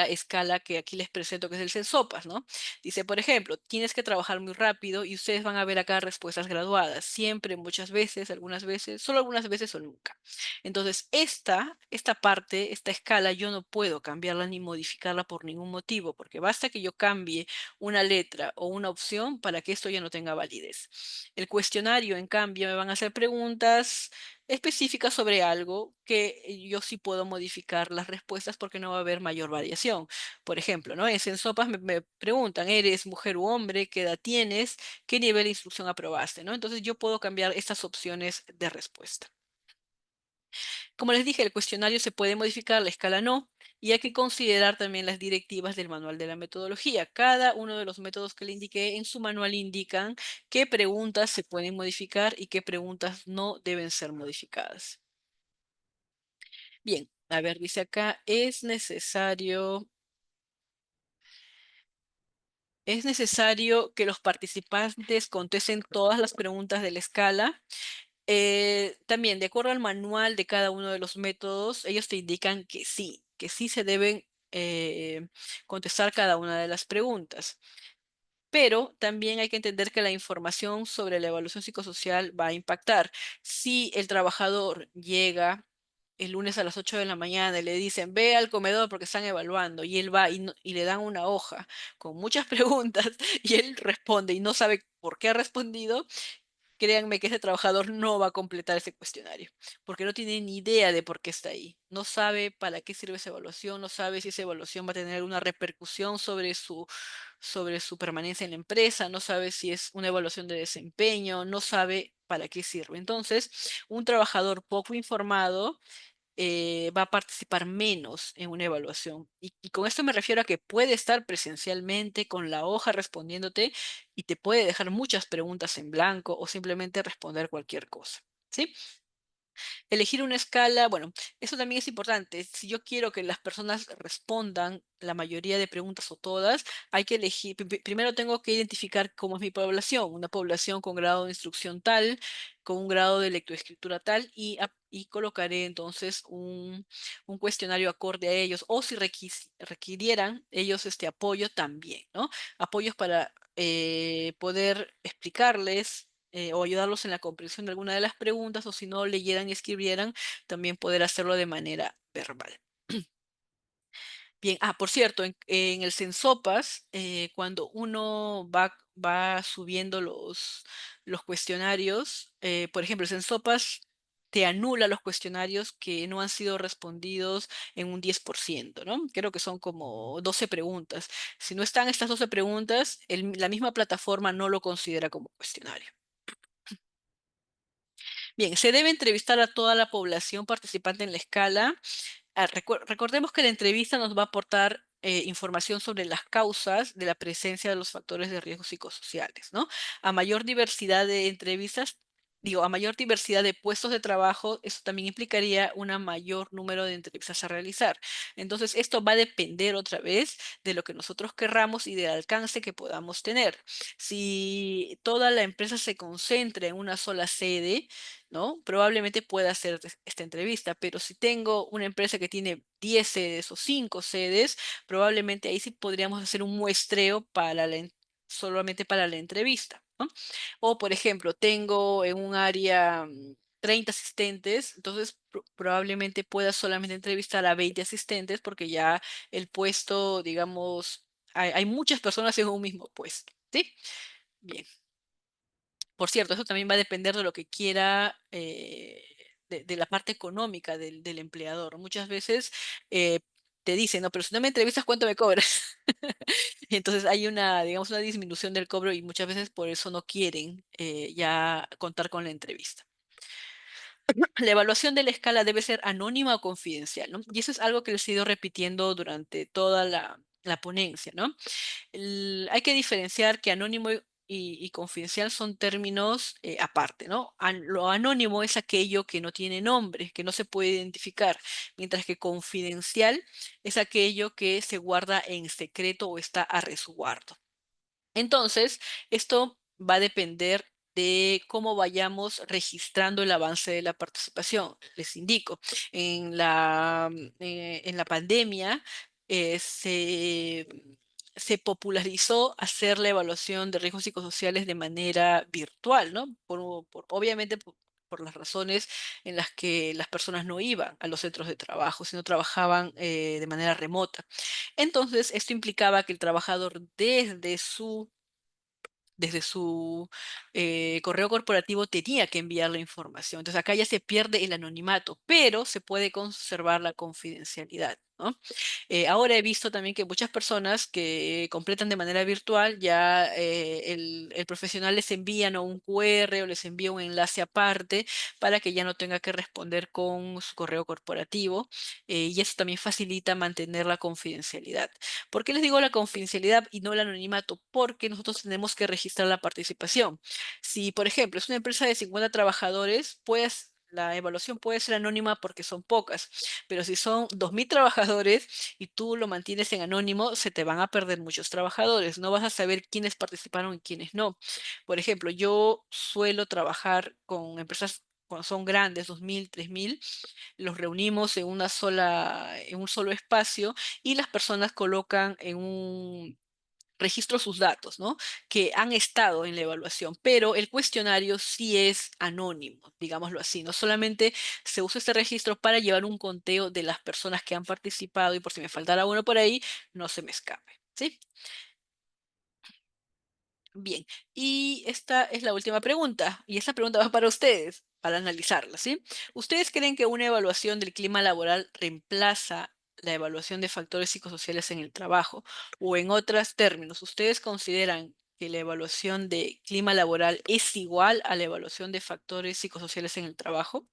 escala que aquí les presento, que es el CENSOPAS, ¿no? Dice, por ejemplo, tienes que trabajar muy rápido y ustedes van a ver acá respuestas graduadas, siempre, muchas veces, algunas veces, solo algunas veces o nunca. Entonces, esta parte, esta escala, yo no puedo cambiarla ni modificarla por ningún motivo, porque basta que yo cambie una letra o una opción para que esto ya no tenga validez. El cuestionario, en cambio, me van a hacer preguntas específicas sobre algo que yo sí puedo modificar las respuestas porque no va a haber mayor variación. Por ejemplo, ¿no? En Sensopas me preguntan, ¿eres mujer u hombre? ¿Qué edad tienes? ¿Qué nivel de instrucción aprobaste? ¿No? Entonces yo puedo cambiar estas opciones de respuesta. Como les dije, el cuestionario se puede modificar, la escala no, y hay que considerar también las directivas del manual de la metodología. Cada uno de los métodos que le indiqué en su manual indican qué preguntas se pueden modificar y qué preguntas no deben ser modificadas. Bien, a ver, dice acá, es necesario que los participantes contesten todas las preguntas de la escala. También, de acuerdo al manual de cada uno de los métodos, ellos te indican que sí se deben contestar cada una de las preguntas. Pero también hay que entender que la información sobre la evaluación psicosocial va a impactar. Si el trabajador llega el lunes a las 8 de la mañana y le dicen, ve al comedor porque están evaluando, y él va y le dan una hoja con muchas preguntas y él responde y no sabe por qué ha respondido, créanme que ese trabajador no va a completar ese cuestionario, porque no tiene ni idea de por qué está ahí. No sabe para qué sirve esa evaluación, no sabe si esa evaluación va a tener una repercusión sobre su permanencia en la empresa, no sabe si es una evaluación de desempeño, no sabe para qué sirve. Entonces, un trabajador poco informado va a participar menos en una evaluación. Y con esto me refiero a que puede estar presencialmente con la hoja respondiéndote y te puede dejar muchas preguntas en blanco o simplemente responder cualquier cosa. ¿Sí? Elegir una escala, bueno, eso también es importante. Si yo quiero que las personas respondan la mayoría de preguntas o todas, hay que elegir, primero tengo que identificar cómo es mi población, una población con grado de instrucción tal, con un grado de lectoescritura tal, y colocaré entonces un cuestionario acorde a ellos, o si requirieran ellos este apoyo también, ¿no? Apoyos para poder explicarles o ayudarlos en la comprensión de alguna de las preguntas, o si no leyeran y escribieran, también poder hacerlo de manera verbal. Bien, por cierto, en el Sensopas, cuando uno va subiendo los cuestionarios, por ejemplo, el Sensopas te anula los cuestionarios que no han sido respondidos en un 10%, ¿no? Creo que son como 12 preguntas. Si no están estas 12 preguntas, la misma plataforma no lo considera como cuestionario. Bien, se debe entrevistar a toda la población participante en la escala. Recordemos que la entrevista nos va a aportar información sobre las causas de la presencia de los factores de riesgo psicosociales, ¿no? A mayor diversidad de entrevistas, digo, a mayor diversidad de puestos de trabajo, eso también implicaría un mayor número de entrevistas a realizar. Entonces, esto va a depender otra vez de lo que nosotros querramos y del alcance que podamos tener. Si toda la empresa se concentra en una sola sede, ¿no? Probablemente pueda hacer esta entrevista, pero si tengo una empresa que tiene 10 sedes o 5 sedes, probablemente ahí sí podríamos hacer un muestreo solamente para la entrevista, ¿no? O, por ejemplo, tengo en un área 30 asistentes, entonces probablemente pueda solamente entrevistar a 20 asistentes porque ya el puesto, digamos, hay muchas personas en un mismo puesto, ¿sí? Bien. Por cierto, eso también va a depender de lo que quiera, de la parte económica del empleador. Muchas veces eh, te dicen, no, pero si no me entrevistas, ¿cuánto me cobras? Entonces hay una, digamos, una disminución del cobro y muchas veces por eso no quieren ya contar con la entrevista. La evaluación de la escala debe ser anónima o confidencial, ¿no? Y eso es algo que les he ido repitiendo durante toda la ponencia, ¿no? Hay que diferenciar que anónimo y confidencial son términos aparte, ¿no? Lo anónimo es aquello que no tiene nombre, que no se puede identificar, mientras que confidencial es aquello que se guarda en secreto o está a resguardo. Entonces, esto va a depender de cómo vayamos registrando el avance de la participación. Les indico, en la pandemia eh, se, se popularizó hacer la evaluación de riesgos psicosociales de manera virtual, ¿no? Obviamente por las razones en las que las personas no iban a los centros de trabajo, sino trabajaban de manera remota. Entonces, esto implicaba que el trabajador desde su correo corporativo tenía que enviar la información. Entonces acá ya se pierde el anonimato, pero se puede conservar la confidencialidad, ¿no? Ahora he visto también que muchas personas que completan de manera virtual, ya el profesional les envía, ¿no?, un QR o les envía un enlace aparte para que ya no tenga que responder con su correo corporativo, y eso también facilita mantener la confidencialidad. ¿Por qué les digo la confidencialidad y no el anonimato? Porque nosotros tenemos que registrar la participación. Si, por ejemplo, es una empresa de 50 trabajadores, pues la evaluación puede ser anónima porque son pocas, pero si son 2.000 trabajadores y tú lo mantienes en anónimo, se te van a perder muchos trabajadores. No vas a saber quiénes participaron y quiénes no. Por ejemplo, yo suelo trabajar con empresas cuando son grandes, 2.000, 3.000, los reunimos en un solo espacio y las personas colocan en un registro sus datos, ¿no? Que han estado en la evaluación, pero el cuestionario sí es anónimo, digámoslo así. No solamente se usa este registro para llevar un conteo de las personas que han participado y por si me faltara uno por ahí, no se me escape, ¿sí? Bien, y esta es la última pregunta, y esta pregunta va para ustedes, para analizarla, ¿sí? ¿Ustedes creen que una evaluación del clima laboral reemplaza la evaluación de factores psicosociales en el trabajo? O en otros términos, ¿ustedes consideran que la evaluación de clima laboral es igual a la evaluación de factores psicosociales en el trabajo?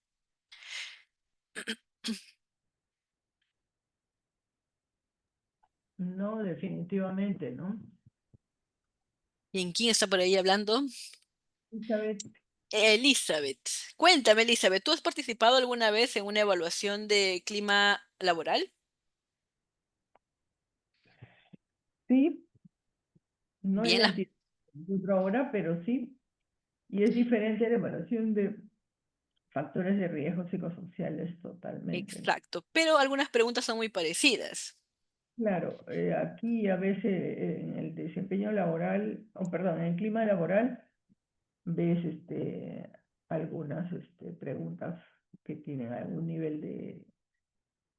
No, definitivamente, ¿no? ¿Y quién está por ahí hablando? Elizabeth, Elizabeth. Cuéntame, Elizabeth, ¿tú has participado alguna vez en una evaluación de clima laboral? sí, no en Bien, la entidad que encuentro ahora, pero sí, y es diferente la evaluación de factores de riesgo psicosociales totalmente. exacto, pero algunas preguntas son muy parecidas. Claro, aquí a veces en el desempeño laboral, o perdón, en el clima laboral, ves algunas preguntas que tienen algún nivel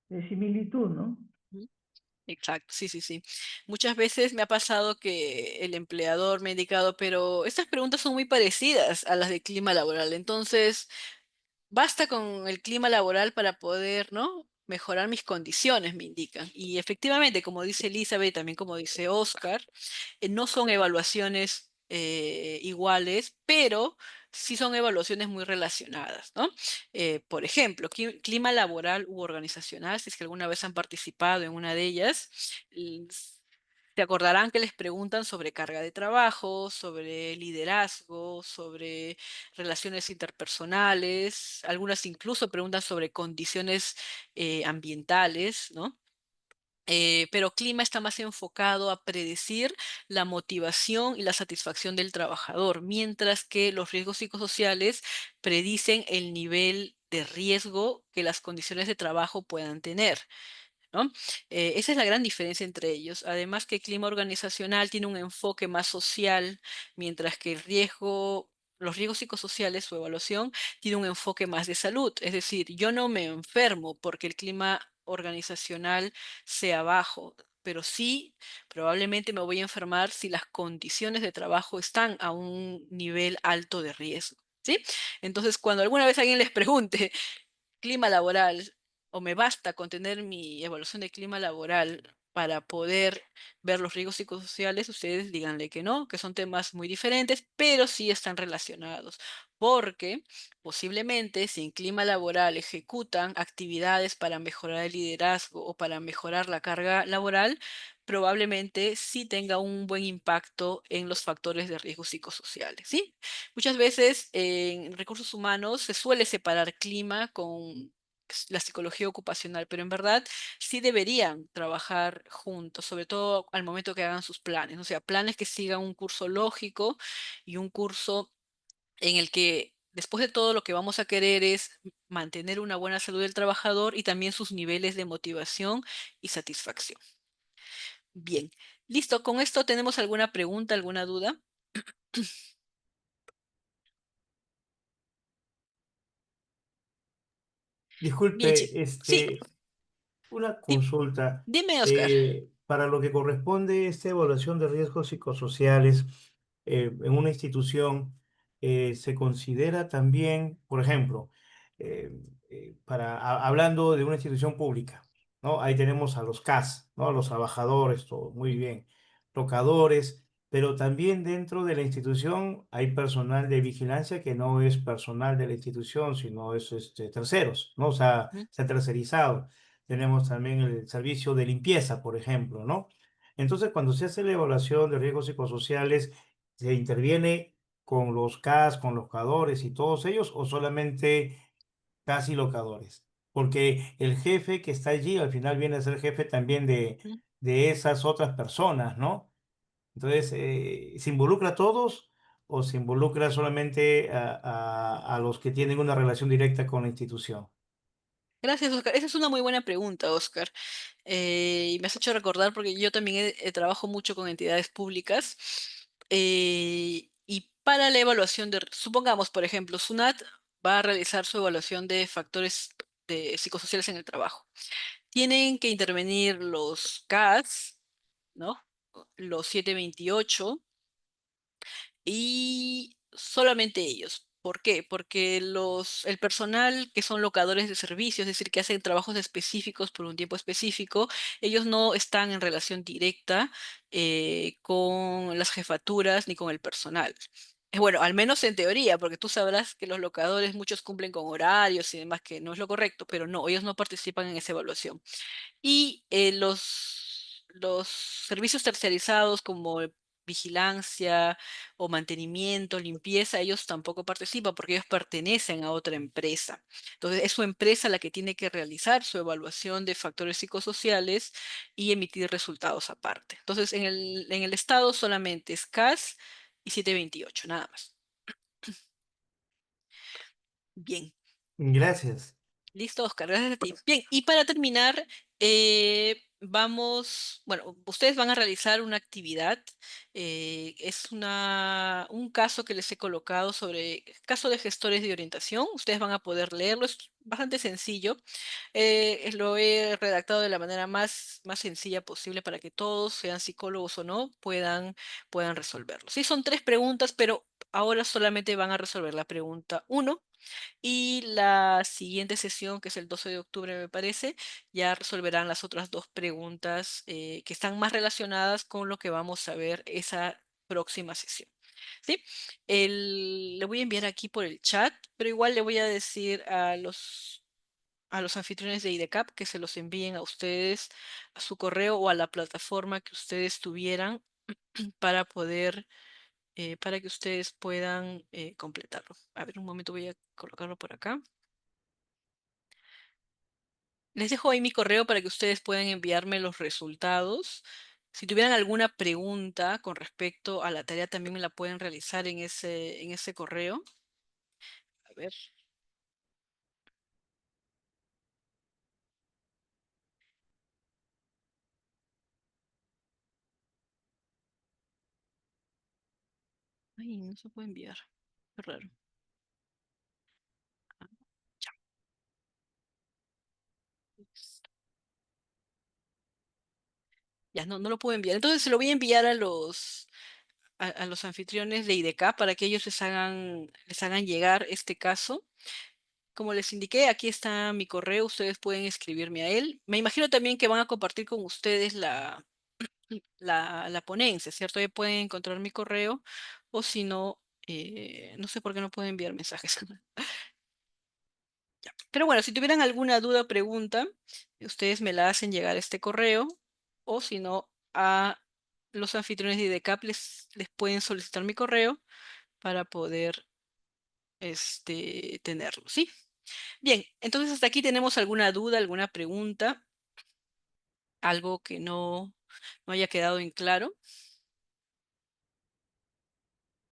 de similitud, ¿no? Ujú. Exacto, sí, sí, sí. Muchas veces me ha pasado que el empleador me ha indicado, pero estas preguntas son muy parecidas a las de clima laboral. Entonces, basta con el clima laboral para poder, ¿no? Mejorar mis condiciones, me indican. Y efectivamente, como dice Elizabeth, también como dice Oscar, no son evaluaciones iguales, pero sí son evaluaciones muy relacionadas, ¿no? Por ejemplo, clima laboral u organizacional, si es que alguna vez han participado en una de ellas, l- te acordarán que les preguntan sobre carga de trabajo, sobre liderazgo, sobre relaciones interpersonales, algunas incluso preguntan sobre condiciones ambientales, ¿no? Pero clima está más enfocado a predecir la motivación y la satisfacción del trabajador, mientras que los riesgos psicosociales predicen el nivel de riesgo que las condiciones de trabajo puedan tener, ¿no? Esa es la gran diferencia entre ellos. Además que el clima organizacional tiene un enfoque más social, mientras que los riesgos psicosociales, su evaluación, tiene un enfoque más de salud. Es decir, yo no me enfermo porque el clima organizacional sea bajo, pero sí probablemente me voy a enfermar si las condiciones de trabajo están a un nivel alto de riesgo. ¿Sí? Entonces, cuando alguna vez alguien les pregunte, clima laboral, o me basta con tener mi evaluación de clima laboral para poder ver los riesgos psicosociales, ustedes díganle que no, que son temas muy diferentes, pero sí están relacionados, porque posiblemente si en clima laboral ejecutan actividades para mejorar el liderazgo o para mejorar la carga laboral, probablemente sí tenga un buen impacto en los factores de riesgo psicosociales, ¿sí? Muchas veces en recursos humanos se suele separar clima con la psicología ocupacional, pero en verdad sí deberían trabajar juntos, sobre todo al momento que hagan sus planes, o sea, planes que sigan un curso lógico y un curso en el que después de todo lo que vamos a querer es mantener una buena salud del trabajador y también sus niveles de motivación y satisfacción. Bien, listo, con esto tenemos alguna pregunta, alguna duda. Bien, chicos. Disculpe, Sí, una di- consulta. dime, Oscar. Para lo que corresponde esta evaluación de riesgos psicosociales en una institución, se considera también, por ejemplo, eh, hablando de una institución pública, ¿no? Ahí tenemos a los CAS, ¿no? A los trabajadores, todo muy bien, locadores, pero también dentro de la institución hay personal de vigilancia que no es personal de la institución, sino es terceros, ¿no? O sea, Ujú, se ha tercerizado. Tenemos también el servicio de limpieza, por ejemplo, ¿no? Entonces, cuando se hace la evaluación de riesgos psicosociales, ¿se interviene con los CAS, con los locadores y todos ellos, o solamente CAS y locadores? Porque el jefe que está allí al final viene a ser jefe también ujú. de esas otras personas, ¿no? Entonces, ¿se involucra a todos o se involucra solamente a los que tienen una relación directa con la institución? Gracias, Oscar. Esa es una muy buena pregunta, Oscar. Y me has hecho recordar porque yo también trabajo mucho con entidades públicas. Y para la evaluación supongamos, por ejemplo, SUNAT va a realizar su evaluación de factores psicosociales en el trabajo. Tienen que intervenir los CAS, ¿no? Los 728 y solamente ellos. ¿Por qué? Porque el personal que son locadores de servicios, es decir, que hacen trabajos específicos por un tiempo específico, ellos no están en relación directa con las jefaturas ni con el personal. Bueno, al menos en teoría, porque tú sabrás que los locadores muchos cumplen con horarios y demás, que no es lo correcto, pero no, ellos no participan en esa evaluación. Y los servicios tercerizados como vigilancia o mantenimiento, limpieza, ellos tampoco participan porque ellos pertenecen a otra empresa. Entonces, es su empresa la que tiene que realizar su evaluación de factores psicosociales y emitir resultados aparte. Entonces, en el Estado solamente es CAS y 728 nada más. Bien. Gracias. Listo, Oscar, gracias a ti. Bien, y para terminar, bueno, ustedes van a realizar una actividad Es un caso que les he colocado sobre caso de gestores de orientación. Ustedes van a poder leerlo, es bastante sencillo. Lo he redactado de la manera más sencilla posible para que todos, sean psicólogos o no, puedan resolverlo. Sí, son 3 preguntas, pero ahora solamente van a resolver la pregunta uno. Y la siguiente sesión, que es el 12 de octubre, me parece, ya resolverán las otras 2 preguntas que están más relacionadas con lo que vamos a ver esa próxima sesión. ¿Sí? Le voy a enviar aquí por el chat, pero igual le voy a decir a los anfitriones de IDECAP que se los envíen a ustedes a su correo o a la plataforma que ustedes tuvieran para para que ustedes puedan completarlo. A ver, un momento voy a colocarlo por acá. Les dejo ahí mi correo para que ustedes puedan enviarme los resultados. Si tuvieran alguna pregunta con respecto a la tarea, también me la pueden realizar en ese correo. A ver. Ay, no se puede enviar. Qué raro. Ah, ya. Ya, no lo puedo enviar. Entonces se lo voy a enviar a los anfitriones de IDK para que ellos les hagan llegar este caso. Como les indiqué, aquí está mi correo, ustedes pueden escribirme a él. Me imagino también que van a compartir con ustedes la ponencia, ¿cierto? Ahí pueden encontrar mi correo o si no, no sé por qué no pueden enviar mensajes. Ya. Pero bueno, si tuvieran alguna duda o pregunta, ustedes me la hacen llegar a este correo o si no, a los anfitriones de IDECAP les pueden solicitar mi correo para poder tenerlo, ¿sí? Bien, entonces hasta aquí tenemos alguna duda, alguna pregunta, algo que no haya quedado en claro.